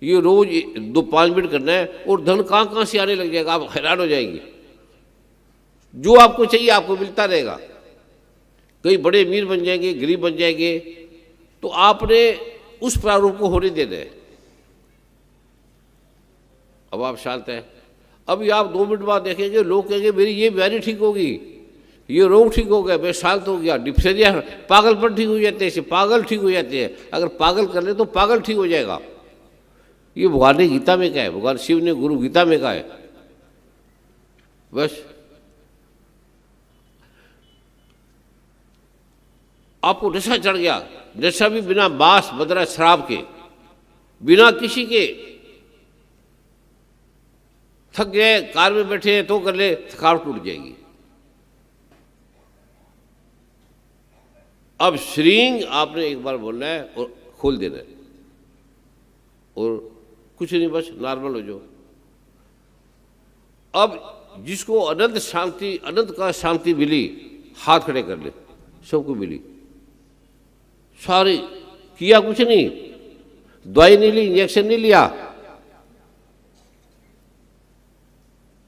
ये रोज 2-5 मिनट करना है, और धन कहाँ से आने लग जाएगा, आप हैरान हो जाएंगे। जो आपको चाहिए आपको मिलता रहेगा। कई बड़े अमीर बन जाएंगे, गरीब बन जाएंगे, तो आपने उस प्रारूप को होने देना है। अब आप शांत हैं। अभी आप 2 मिनट बाद देखेंगे, लोग कहेंगे मेरी ये बीमारी ठीक होगी, ये रोग ठीक हो गया, मैं शांत हो गया। डिप्थेरिया, पागलपन ठीक हो जाते हैं, पागल ठीक हो जाते हैं। अगर पागल कर ले तो पागल ठीक हो जाएगा। ये भगवान ने गीता में कहा है, भगवान शिव ने गुरु गीता में कहा है। बस आपको नशा चढ़ गया, नशा भी बिना बांस बदरा शराब के, बिना किसी के, थक गए, कार में बैठे हैं तो कर ले, थकावट टूट जाएगी। अब श्रींग आपने एक बार बोलना है और खोल देना है, और कुछ नहीं, बस नॉर्मल हो जाओ। अब जिसको अनंत शांति, अनंत का शांति मिली, हाथ खड़े कर ले, सबको मिली, सारे किया कुछ नहीं, दवाई नहीं ली, इंजेक्शन नहीं लिया,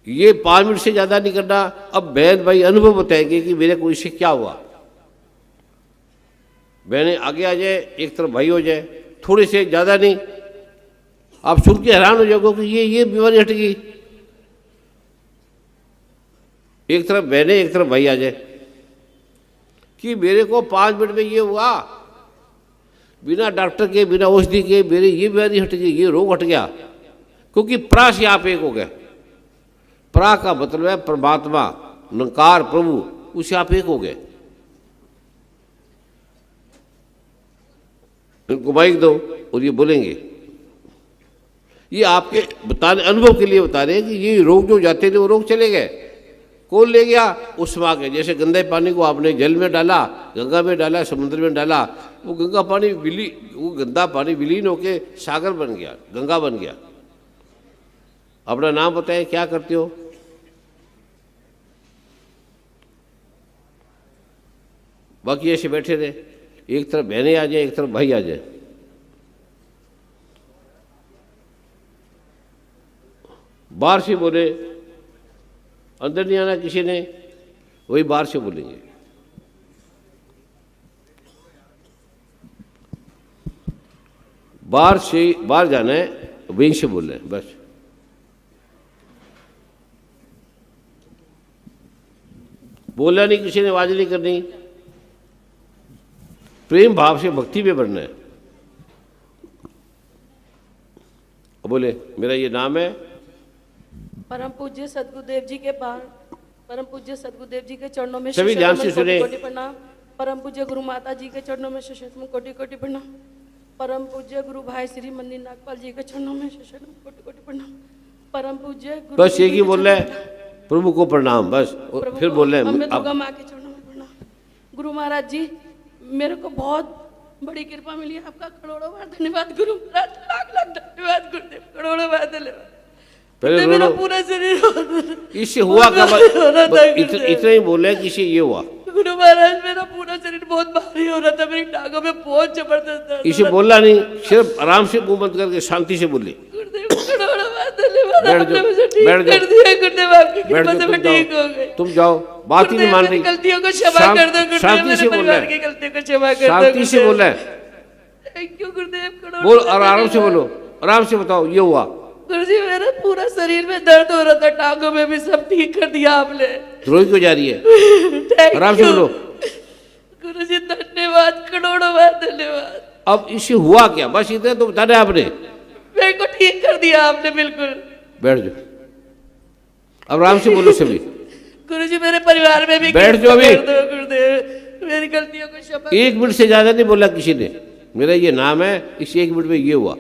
ये 5 मिनट से ज्यादा नहीं करना। अब बहन भाई अनुभव बताएंगे कि मेरे को इससे क्या हुआ। बहनें आगे आ जाए, एक तरफ भाई हो जाए, थोड़े से ज्यादा नहीं। आप सुन के हैरान हो जाओगे कि ये बीमारी हट गई। एक तरफ बहनें, एक तरफ भाई आ जाए कि मेरे को 5 मिनट में ये हुआ, बिना डॉक्टर के, बिना औषधि के मेरी ये बीमारी हट गई, ये रोग हट गया। क्योंकि प्रा से आप एक हो गए। प्रा का मतलब है परमात्मा, निरंकार प्रभु, उसे आप एक हो गए। इनको माइक दो और ये बोलेंगे। ये आपके बताने, अनुभव के लिए बता रहे हैं कि ये रोग जो जाते थे वो रोग चले गए। कौन ले गया? उष्मा के। जैसे गंदे पानी को आपने जल में डाला, गंगा में डाला, समुद्र में डाला, वो गंगा पानी वो गंदा पानी विलीन होके सागर बन गया, गंगा बन गया। अपना नाम बताएं, क्या करते हो? बाकी ऐसे बैठे रहे, एक तरफ बहनें आ जाए, एक तरफ भाई आ जाए। बाहर से बोले, अंदर नहीं आना किसी ने, वही बाहर से बोलेंगे। बाहर जाना है, वहीं से बोल रहे हैं बस। बोलना नहीं, किसी ने आवाज नहीं करनी, प्रेम भाव से भक्ति में बढ़ना है। बोले, मेरा ये नाम है। परम पूज्य सदगुरुदेव जी के पास, परम पूज्य सदगुरुदेव जी के चरणों में सभी ध्यान से सुने। कोटि प्रणाम। परम पूज्य गुरु माता जी के चरणों में शतम कोटि कोटि प्रणाम। परम पूज्य गुरु भाई श्री मंदिर नागपाल जी के चरणों में शतम कोटि कोटि प्रणाम। परम पूज्य गुरु, बस एक ही बोल रहे हैं, प्रभु को प्रणाम, बस। फिर बोल रहे हैं दुर्गा माँ के चरणों में प्रणाम। गुरु महाराज जी, मेरे को बहुत बड़ी कृपा मिली है, आपका करोड़ों बार धन्यवाद गुरु महाराज, लाख लाख धन्यवाद गुरुदेव, करोड़ों बार धन्यवाद। पहले मेरा पूरा शरीर इससे हुआ क्या? इतना ही बोल रहे हैं कि इससे ये हुआ। गुरु महाराज, मेरा पूरा शरीर बहुत भारी हो रहा था, मेरी टांगों में बहुत जबरदस्त दर्द। इसे बोलना नहीं, सिर्फ आराम से मुंह बंद करके शांति से बोले। गुरुदेव करोड़ों बार धन्यवाद, बैठ आपने जाओ, मुझे ठीक बैठ जाओ। कर दिया गुरुदेव, आपकी बैठ कृपा से जाओ, मैं ठीक हो गई। तुम जाओ, बात ही नहीं मान रही। मेरी गलतियों को क्षमा कर दो गुरुदेव, शांति से मेरे बोल परिवार रहा की है, गलतियों को क्षमा कर दो शांति से बोल रहा है। थैंक यू गुरुदेव, करोड़ों बोल, बार और आराम से धन्यवाद। बोलो, आराम से बताओ ये हुआ। गुरुजी, मेरा पूरा शरीर में दर्द हो रहा था, टांगों में भी, सब ठीक कर दिया आपने। रोई क्यों जा रही है? Thank आराम से you। बोलो। गुरुजी धन्यवाद, करोड़ों बार धन्यवाद। अब इससे हुआ क्या? बस इतना तो बता रहे आपने। मेरे को ठीक कर दिया आपने, बिल्कुल। बैठ जाओ, अब आराम से बोलो सभी। गुरुजी, मेरे परिवार में भी बैठ जाओ अभी। कर दो गुरुदेव, मेरी गलतियों को क्षमा। 1 मिनट से ज्यादा नहीं बोला किसी ने, मेरा ये नाम है, इस 1 मिनट में ये हुआ।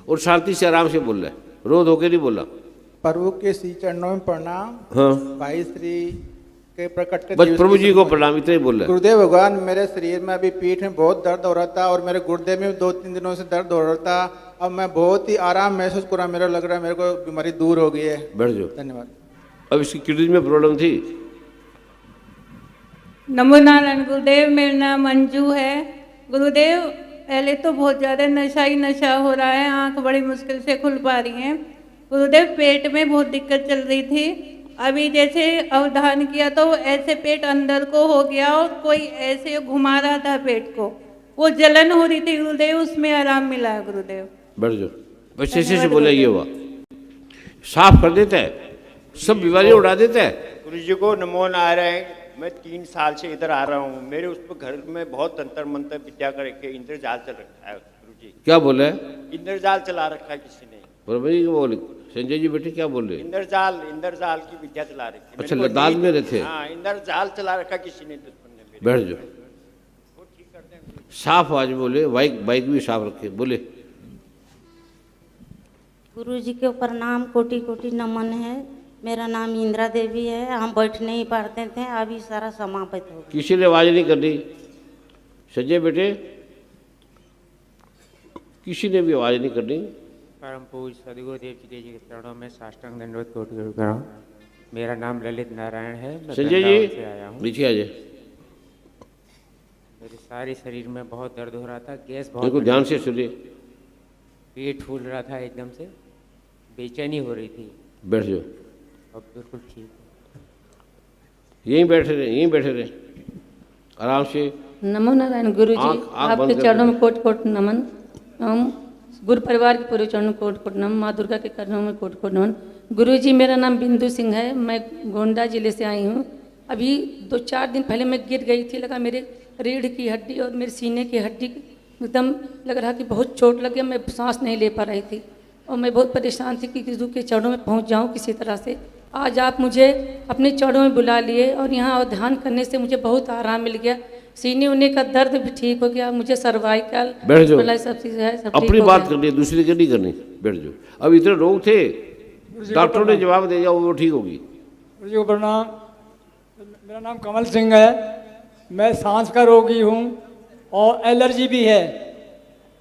और शांति से आराम से बोल रहा है, रोध होके नहीं बोला। प्रभु के श्री चरणों में प्रणाम। हाँ, भाई श्री के प्रकट के बस दिवस प्रभु की जी को शुभकामनाएं। प्रणाम, इतना ही बोल रहा है। गुरुदेव भगवान, मेरे शरीर में अभी पीठ में बहुत दर्द हो रहा था और मेरे गुर्दे में 2-3 दिनों से दर्द हो रहा था। अब मैं बहुत ही आराम महसूस कर रहा, मेरा लग रहा है मेरे को बीमारी दूर हो गई है। बैठ जाओ। धन्यवाद। अब इसकी किडनी में प्रॉब्लम थी। नमो नारायण गुरुदेव, मेरा नाम अंजू है। गुरुदेव, पहले तो बहुत ज़्यादा नशा ही नशा हो रहा है, आंख बड़ी मुश्किल से खुल पा रही हैं। गुरुदेव, पेट में बहुत दिक्कत चल रही थी, अभी जैसे अवधान किया तो ऐसे पेट अंदर को हो गया और कोई ऐसे घुमा रहा था पेट को, वो जलन हो रही थी गुरुदेव, उसमें आराम मिला है गुरुदेव। बैठ जाओ, बस ऐसे से बोले ये हुआ, साफ कर देता है, सब बीमारियां उड़ा देता है। गुरु जी को नमो नारायण। मैं 3 साल से इधर आ रहा हूँ, मेरे उस पर घर में बहुत तंत्र मंत्र विद्या करके इंद्रजाल चल रखा है गुरु जी। क्या बोला है? इंद्रजाल चला रखा है किसी ने। प्रभु जी को बोले, संजय जी बेटे क्या बोल रहे हैं? इंद्रजाल की विद्या चला रखी है। अच्छा, मेरे को लद्दाख में रहते? हाँ, इंद्रजाल चला रखा किसी ने, दुश्मन ने मेरे। बैठ जाओ, साफ आवाज में बोले, बाइक भी साफ रखे, बोले। गुरु जी के प्रणाम, कोटि कोटि नमन है। मेरा नाम इंदिरा देवी है। हम बैठ नहीं पाते थे, अभी सारा समाप्त हो गया। किसी ने आवाज नहीं करनी, संजय बेटे, किसी ने भी आवाज नहीं करनी। परम पूज्य सदगुरुदेव जी के चरणों में साष्टांग दंडवत कोटि कोटि प्रणाम। मेरा नाम ललित नारायण है, मैं संजय वृंदावन जी से आया हूँ। नीचे आ जाए। मेरे सारे शरीर में बहुत दर्द हो रहा था, गैस बहुत देखो बन ध्यान रही से थी, सुनिए। पेट फूल रहा था एकदम से, बेचैनी हो रही थी। बैठ जाओ, अब बिल्कुल ठीक है। यहीं बैठे रहे, यहीं बैठे रहे, आराम से। नमो नारायण गुरु जी, आँख बंद आपके कर चरणों दो। में कोट कोट नमन। हम गुरु परिवार के पूरे चरणों में कोट कोट नमन, माँ दुर्गा के चरणों में कोट कोट नमन। गुरु जी, मेरा नाम बिंदु सिंह है, मैं गोंडा जिले से आई हूँ। अभी 2-4 दिन पहले मैं गिर गई थी, लगा मेरे रीढ़ की हड्डी और मेरे सीने की हड्डी एकदम लग रहा कि बहुत चोट लग गया, मैं सांस नहीं ले पा रही थी और मैं बहुत परेशान थी कि गुरु के चरणों में पहुँच जाऊँ किसी तरह से। आज आप मुझे अपने चरणों में बुला लिए और यहाँ ध्यान करने से मुझे बहुत आराम मिल गया, सीने उने का दर्द भी ठीक हो गया, मुझे सर्वाइकल बैठ जाओ, सब चीज़ है, सब ठीक अपनी हो बात गया। करनी है, दूसरी की नहीं करनी। बैठ जाओ। अब इतने रोग थे, डॉक्टर ने जवाब दे दिया, वो ठीक होगी। गुरु जी को प्रणाम। मेरा नाम कमल सिंह है। मैं सांस का रोगी हूँ और एलर्जी भी है।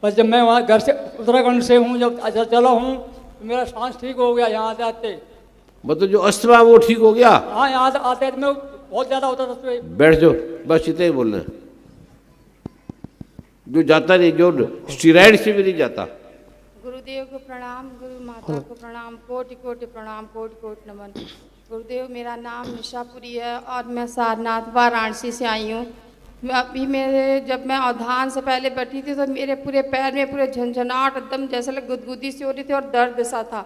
बस जब मैं वहाँ घर से उत्तराखंड से हूँ, जब चला हूँ तो मेरा सांस ठीक हो गया यहाँ से आते। मतलब जो अस्थमा वो ठीक हो गया? हाँ, यहाँ से आते मैं बहुत ज़्यादा होता था। बैठ जाओ, बस इतना ही बोलना है। जो जाता नहीं, जो स्टीराइड से भी नहीं जाता। गुरुदेव को प्रणाम, गुरु माता को प्रणाम, कोटि कोटि प्रणाम, कोटि कोटि नमन। गुरुदेव, मेरा नाम निशापुरी है और मैं सारनाथ वाराणसी से आई हूँ। अभी जब मैं अवधान से पहले बैठी थी तो मेरे पूरे पैर में पूरे झंझनाहट, एकदम जैसे लग गुदगुदी सी हो रही थी और दर्द सा था।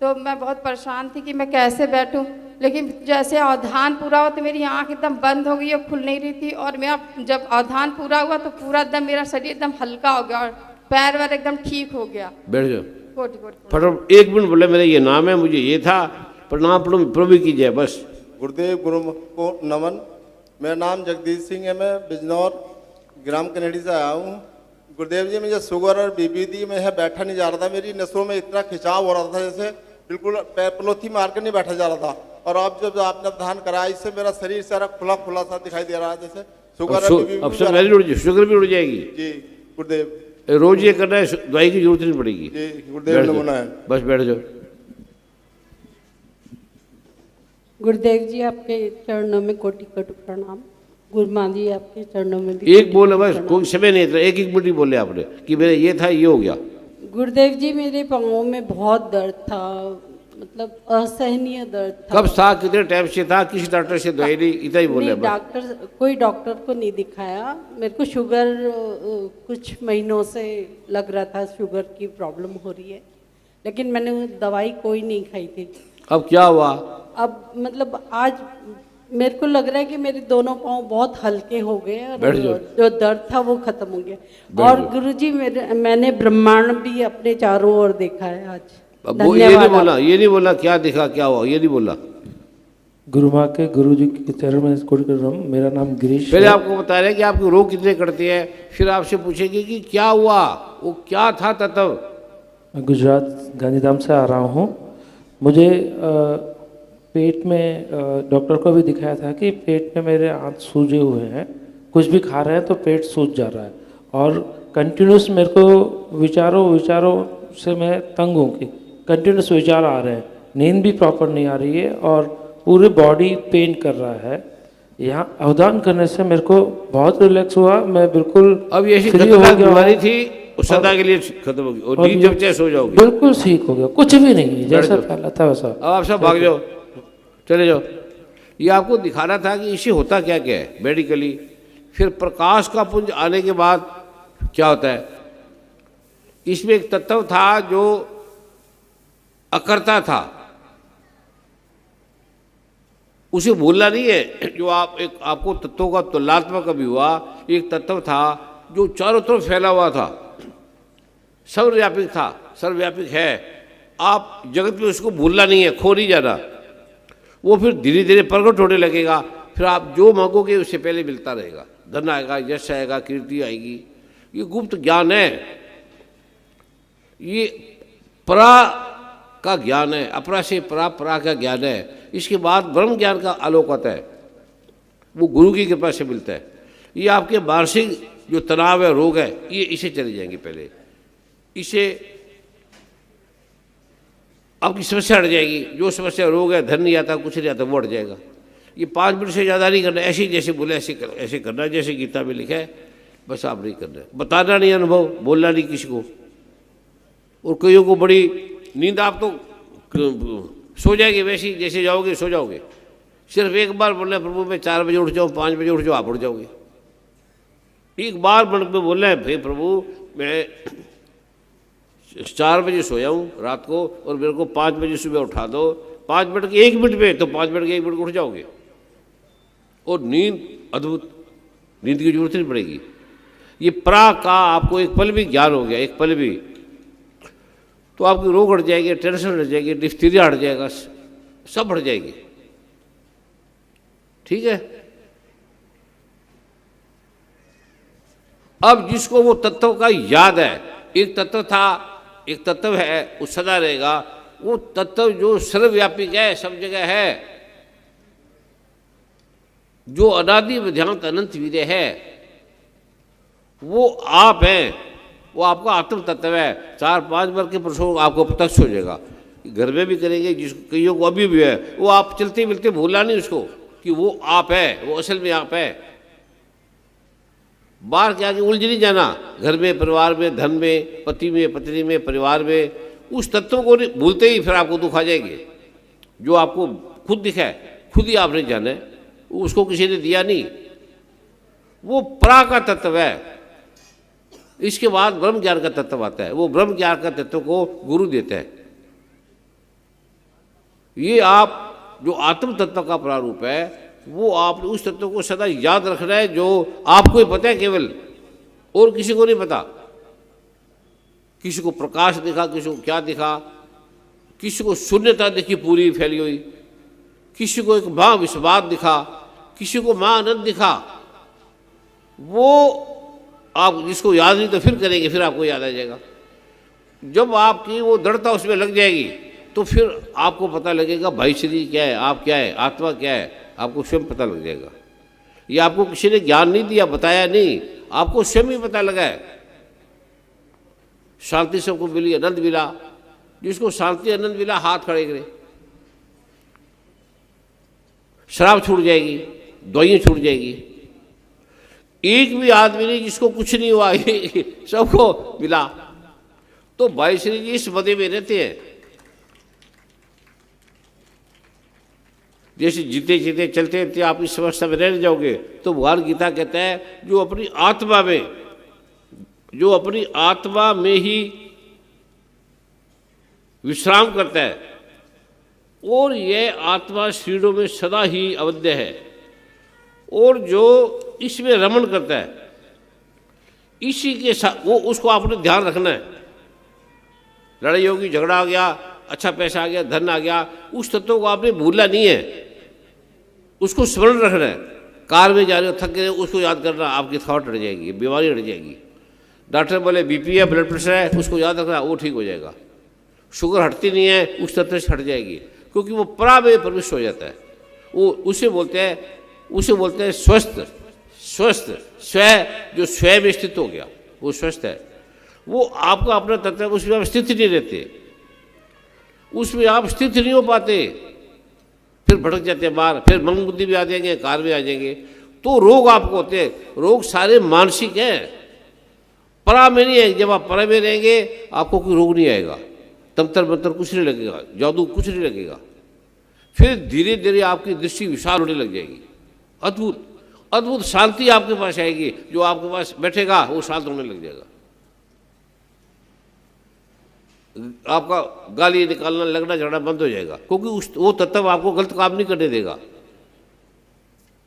तो मैं बहुत परेशान थी कि मैं कैसे बैठूं, लेकिन जैसे अवधान पूरा हुआ तो मेरी आंख एकदम बंद हो गई और खुल नहीं रही थी। और मैं जब अवधान पूरा हुआ तो पूरा एकदम मेरा शरीर एकदम हल्का हो गया और पैर वैर एकदम ठीक हो गया। बैठ जाओ, कोटि कोटि फटाफट 1 मिनट बोले, मेरा ये नाम है, मुझे ये था, प्रणाम प्रभु की जय। बस गुरुदेव गुरु को नमन। मेरा नाम जगदीश सिंह है। मैं बिजनौर ग्राम कनेडी से आया हूँ। गुरुदेव जी, मुझे शुगर और बीपी थी, मैं यहाँ बैठा नहीं जा रहा था। मेरी नसों में इतना खिंचाव हो रहा था जैसे बिल्कुल पैर पलोथी मार कर नहीं बैठा जा रहा था। और अब जब आपने अवधान कराया, इससे मेरा शरीर सारा खुला खुला सा दिखाई दे रहा है, जैसे शुगर अब शुगर भी उड़ जाएगी जी। गुरुदेव, रोज ये करना है, दवाई की जरूरत नहीं पड़ेगी जी। गुरुदेव नमन है। बस बैठ जाओ। गुरुदेव जी, आपके चरणों में कोटि कोटि प्रणाम। गुरु माँ जी, आपके चरणों में भी एक बोले, बस कोई समय नहीं था, एक मिनट ही बोले आपने कि मेरा ये था, ये हो गया। गुरुदेव जी, मेरे पाँव में बहुत दर्द था, मतलब असहनीय दर्द था। कब था, कितने टाइम से था, किसी डॉक्टर से दवाई ली? इतना ही बोले। कोई डॉक्टर को नहीं दिखाया। मेरे को शुगर कुछ महीनों से लग रहा था, शुगर की प्रॉब्लम हो रही है, लेकिन मैंने वो दवाई कोई नहीं खाई थी। अब क्या हुआ? अब मतलब आज मेरे को लग रहा है कि मेरे दोनों पाँव बहुत हल्के हो गए और जो दर्द था वो खत्म हो गया। और गुरुजी, मैंने ब्रह्मांड भी अपने चारों ओर देखा है आज। अब वो ये नहीं बोला क्या दिखा, क्या हुआ, ये नहीं बोला। गुरु माँ के गुरु जी के चरण में कोटि कोटि प्रणाम। मेरा नाम गिरीश। पहले आपको बता रहे हैं कि आपके रोग कितने करते हैं, फिर आपसे पूछेंगे कि क्या हुआ, वो क्या था तत्व। मैं गुजरात गांधीधाम से आ रहा हूँ। मुझे पेट में डॉक्टर को भी दिखाया था कि पेट में मेरे आंत सूजे हुए हैं, कुछ भी खा रहे हैं तो पेट सूज जा रहा है और कंटिन्यूस मेरे को विचारों से मैं तंग हूँ कि कंटिन्यूस विचार आ रहे हैं, नींद भी प्रॉपर नहीं आ रही है और पूरी बॉडी पेन कर रहा है। यहाँ अवधान करने से मेरे को बहुत रिलैक्स हुआ, मैं बिल्कुल अब ये खतरनाक बीमारी थी, सदा के लिए खत्म होगी और नींद जब चाहे सो जाओगे, बिल्कुल ठीक हो गया, कुछ भी नहीं जैसा पहला था वैसा। अब आप सब भाग जाओ, चले जाओ। ये आपको दिखाना था कि इसे होता क्या क्या है मेडिकली। फिर प्रकाश का पुंज आने के बाद क्या होता है, इसमें एक तत्व था जो अकर्ता था, उसे भूलना नहीं है। जो आपको तत्वों का तुलनात्मक अभी हुआ, एक तत्व था जो चारों तरफ फैला हुआ था, सर्वव्यापी था, सर्वव्यापी है। आप जगत में उसको भूलना नहीं है, खो नहीं जाना। वो फिर धीरे धीरे प्रकट होने लगेगा, फिर आप जो मांगोगे उससे पहले मिलता रहेगा। धन आएगा, यश आएगा, कीर्ति आएगी। ये गुप्त ज्ञान है, ये परा का ज्ञान है, अपरा से परा, परा का ज्ञान है। इसके बाद ब्रह्म ज्ञान का आलोक आता है, वो गुरु की कृपा से मिलता है। ये आपके मानसिक जो तनाव है, रोग है, ये इसे चले जाएंगे। पहले इसे आपकी समस्या हट जाएगी। जो समस्या रोग है, धन नहीं आता, कुछ नहीं आता, वो हट जाएगा। ये 5 मिनट से ज़्यादा नहीं करना, ऐसे जैसे बोले ऐसे करना, जैसे गीता में लिखा है, बस आप नहीं करना है। बताना नहीं अनुभव, बोलना नहीं किसी को। और कईयों को बड़ी नींद, आप तो सो जाएंगे, वैसे ही जैसे जाओगे सो जाओगे। सिर्फ एक बार बोलना है प्रभु मैं 4 बजे उठ जाऊँ, 5 बजे उठ जाऊँ, आप उठ जाओगे। एक बार मन में बोलना है फिर प्रभु मैं 4 बजे सोया हूँ रात को और मेरे को 5 बजे सुबह उठा दो। 5 मिनट के 1 मिनट में, तो 5 मिनट के 1 मिनट को उठ जाओगे और नींद अद्भुत, नींद की जरूरत नहीं पड़ेगी। ये परा का आपको एक पल भी ज्ञान हो गया, एक पल भी, तो आपकी रोग हट जाएगी, टेंशन हट जाएगी, डिफ्थीरिया हट जाएगा, सब हट जाएगी। ठीक है। अब जिसको वो तत्व का याद है, एक तत्व था, एक तत्व है, वो सदा रहेगा। वो तत्व जो सर्वव्यापी है, सब जगह है, जो अनादि विध्यांत अनंत वीर्य है वो आप हैं, वो आपका आत्म तत्व है। 4-5 बार के प्रसंग आपको प्रत्यक्ष हो जाएगा, घर में भी करेंगे, जिस कईयों को अभी भी है, वो आप चलते मिलते भूलना नहीं उसको कि वो आप है, वो असल में आप है। बाहर के आगे उलझ नहीं जाना, घर में, परिवार में, धन में, पति में, पत्नी में, परिवार में, उस तत्व को भूलते ही फिर आपको दुख आ जाएंगे। जो आपको खुद दिखा है, खुद ही आपने जाना है, उसको किसी ने दिया नहीं, वो परा का तत्व है। इसके बाद ब्रह्म ज्ञान का तत्व आता है, वो ब्रह्म ज्ञान का तत्व को गुरु देता है। ये आप जो आत्म तत्व का प्रारूप है, वो आपने उस तत्व को सदा याद रखना है, जो आपको ही पता है केवल, और किसी को नहीं पता। किसी को प्रकाश दिखा, किसी को क्या दिखा, किसी को शून्यता दिखी पूरी फैली हुई, किसी को एक मां विस्वाद दिखा, किसी को मां आनंद दिखा। वो आप जिसको याद नहीं तो फिर करेंगे, फिर आपको याद आ जाएगा। जब आपकी वो दृढ़ता उसमें लग जाएगी तो फिर आपको पता लगेगा भाई श्री क्या है, आप क्या है, आत्मा क्या है, आपको स्वयं पता लग जाएगा। ये आपको किसी ने ज्ञान नहीं दिया, बताया नहीं, आपको स्वयं ही पता लगा है। शांति सबको मिली, आनंद मिला। जिसको शांति आनंद मिला हाथ खड़े करे। शराब छूट जाएगी, दवाइयाँ छूट जाएगी। एक भी आदमी नहीं जिसको कुछ नहीं हुआ, सबको मिला। तो भाई श्री जी इस मदे में रहते हैं। जैसे जीते जीते चलते रहते आप इस अवस्था में रह जाओगे, तो भगवान गीता कहता है जो अपनी आत्मा में ही विश्राम करता है, और यह आत्मा शरीरों में सदा ही अवध्य है, और जो इसमें रमण करता है, इसी के साथ वो उसको आपने ध्यान रखना है। लड़ाई होगी, झगड़ा आ गया, अच्छा पैसा आ गया, धन आ गया, उस तत्व को आपने भूलना नहीं है, उसको स्मरण रखना है। कार में जा रहे हो, थक गए, उसको याद करना, आपकी थकावट हट जाएगी, बीमारी हट जाएगी। डॉक्टर बोले बीपी है, ब्लड प्रेशर है, उसको याद रखना, वो ठीक हो जाएगा। शुगर हटती नहीं है, उस तत्व से हट जाएगी, क्योंकि वो परा में प्रविष्ट हो जाता है। वो उसे बोलते हैं स्वस्थ स्व, जो स्वयं में स्थित हो गया वो स्वस्थ है। वो आपका अपना तत्व है, उसमें आप स्थित नहीं रहते, उसमें आप स्थित नहीं हो पाते, फिर भटक जाते हैं बाहर, फिर मन बुद्धि भी आ जाएंगे, कार में आ जाएंगे, तो रोग आपको होते हैं। रोग सारे मानसिक हैं, परा में नहीं है। जब आप परा में रहेंगे आपको कोई रोग नहीं आएगा, तंत्र मंत्र कुछ नहीं लगेगा, जादू कुछ नहीं लगेगा। फिर धीरे धीरे आपकी दृष्टि विशाल होने लग जाएगी, अद्भुत अद्भुत शांति आपके पास आएगी। जो आपके पास बैठेगा वो शांत होने लग जाएगा। आपका गाली निकालना, लगना झगड़ा बंद हो जाएगा, क्योंकि वो तत्व आपको गलत काम नहीं करने देगा।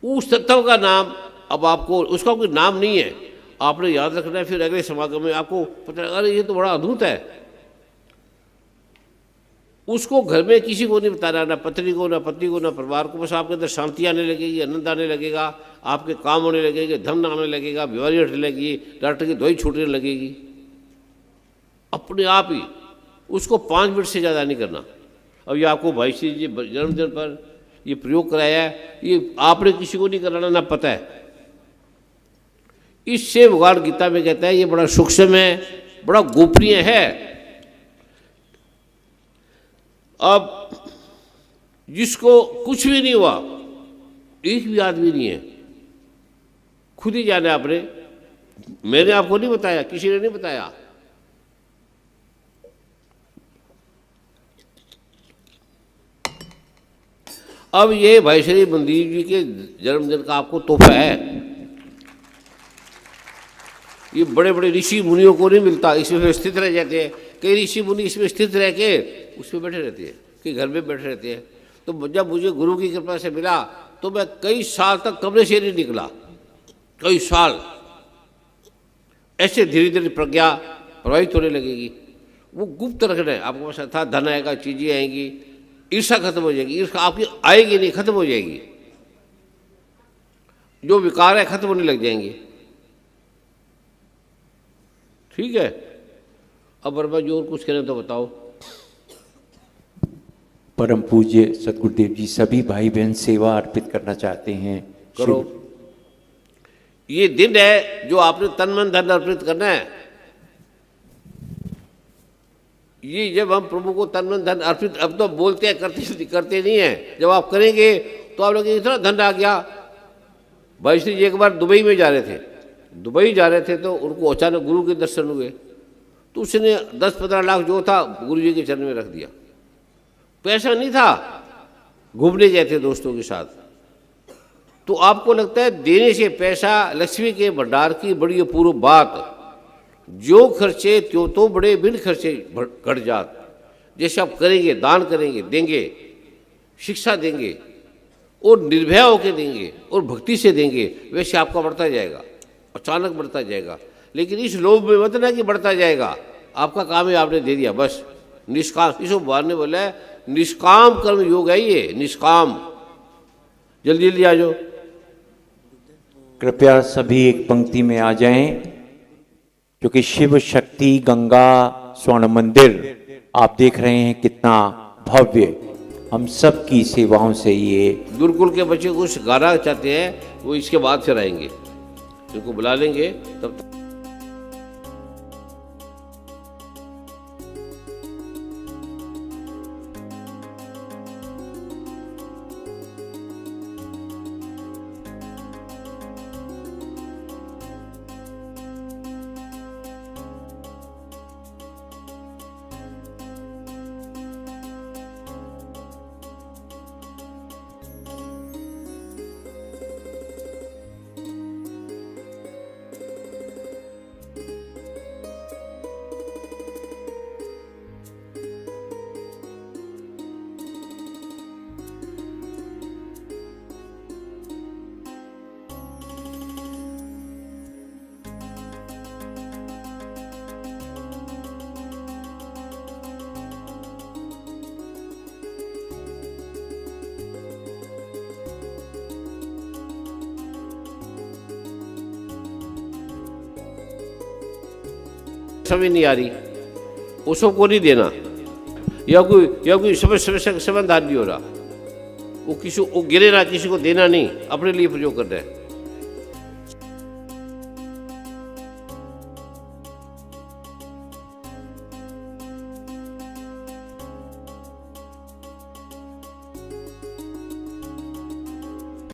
उस तत्व का नाम अब आपको, उसका कोई नाम नहीं है, आपने याद रखना है। फिर अगले समागम में आपको पता लगा, अरे ये तो बड़ा अद्भुत है। उसको घर में किसी को नहीं बताना, ना पत्नी को, ना पति को, ना परिवार को। बस आपके अंदर शांति आने लगेगी, आनंद आने लगेगा, आपके काम होने लगेंगे, धन आने लगेगा, बीमारी हटने लगेगी, डॉक्टर की दवाई छूटने लगेगी अपने आप ही। उसको 5 मिनट से ज़्यादा नहीं करना। अब ये आपको भाई श्री जी जन्मदिन पर ये प्रयोग कराया है, ये आपने किसी को नहीं कराना, ना पता है। इससे भगवान गीता में कहता है ये बड़ा सूक्ष्म है, बड़ा गोपनीय है। अब जिसको कुछ भी नहीं हुआ, एक भी आदमी नहीं है, खुद ही जाने आपने, मैंने आपको नहीं बताया, किसी ने नहीं बताया। अब ये भाई श्री मंदिर जी के जन्मदिन का आपको तोहफा है। ये बड़े बड़े ऋषि मुनियों को नहीं मिलता, इसमें स्थित रह जाते हैं। कई ऋषि मुनि इसमें स्थित रह के उसमें बैठे रहते हैं, कि घर में बैठे रहते हैं। तो जब मुझे गुरु की कृपा से मिला तो मैं कई साल तक कमरे से नहीं निकला, कई साल। ऐसे धीरे धीरे प्रज्ञा प्रभावित होने लगेगी। वो गुप्त रखना है आपके पास, था धन आएगा, चीज़ें आएंगी, ईर्षा खत्म हो जाएगी। ईर्षा आपकी आएगी नहीं, खत्म हो जाएगी। जो विकार है खत्म होने लग जाएंगे। ठीक है, अब वर्मा जी और कुछ करें तो बताओ। परम पूज्य सदगुरुदेव जी सभी भाई बहन सेवा अर्पित करना चाहते हैं। करो। ये दिन है जो आपने तन मन धन अर्पित करना है। ये जब हम प्रभु को तन मन धन अर्पित, अब तो बोलते हैं करते नहीं है, जब आप करेंगे तो आप लोग इतना धन आ गया। भाई श्री जी एक बार दुबई में जा रहे थे, दुबई जा रहे थे तो उनको अचानक गुरु के दर्शन हुए, तो उसने 10-15 लाख जो था गुरु जी के चरण में रख दिया। पैसा नहीं था, घूमने गए थे दोस्तों के साथ। तो आपको लगता है देने से पैसा लक्ष्मी के भंडार की बड़ी अपूर्व बात, जो खर्चे त्यों तो बड़े बिन खर्चे घट जात। जैसे आप करेंगे, दान करेंगे, देंगे, शिक्षा देंगे और निर्भय होकर देंगे और भक्ति से देंगे, वैसे आपका बढ़ता जाएगा, अचानक बढ़ता जाएगा। लेकिन इस लोभ में मत ना कि बढ़ता जाएगा, आपका काम है आपने दे दिया बस। निष्काम, इसको भगवान ने बोला है निष्काम कर्म योग है ये, निष्काम। जल्दी जल्दी आ जाओ। कृपया सभी एक पंक्ति में आ जाएं, क्योंकि शिव शक्ति गंगा स्वर्ण मंदिर आप देख रहे हैं कितना भव्य, हम सब की सेवाओं से ये। गुरुकुल के बच्चे कुछ गाना चाहते हैं, वो इसके बाद फिर आएंगे, इनको बुला लेंगे तब तक। समझ नहीं आ रही, वो सबको नहीं देना, या कोई समझदार नहीं हो रहा, वो किसी को गिरे ना, किसी को देना नहीं, अपने लिए प्रयोग कर रहा है।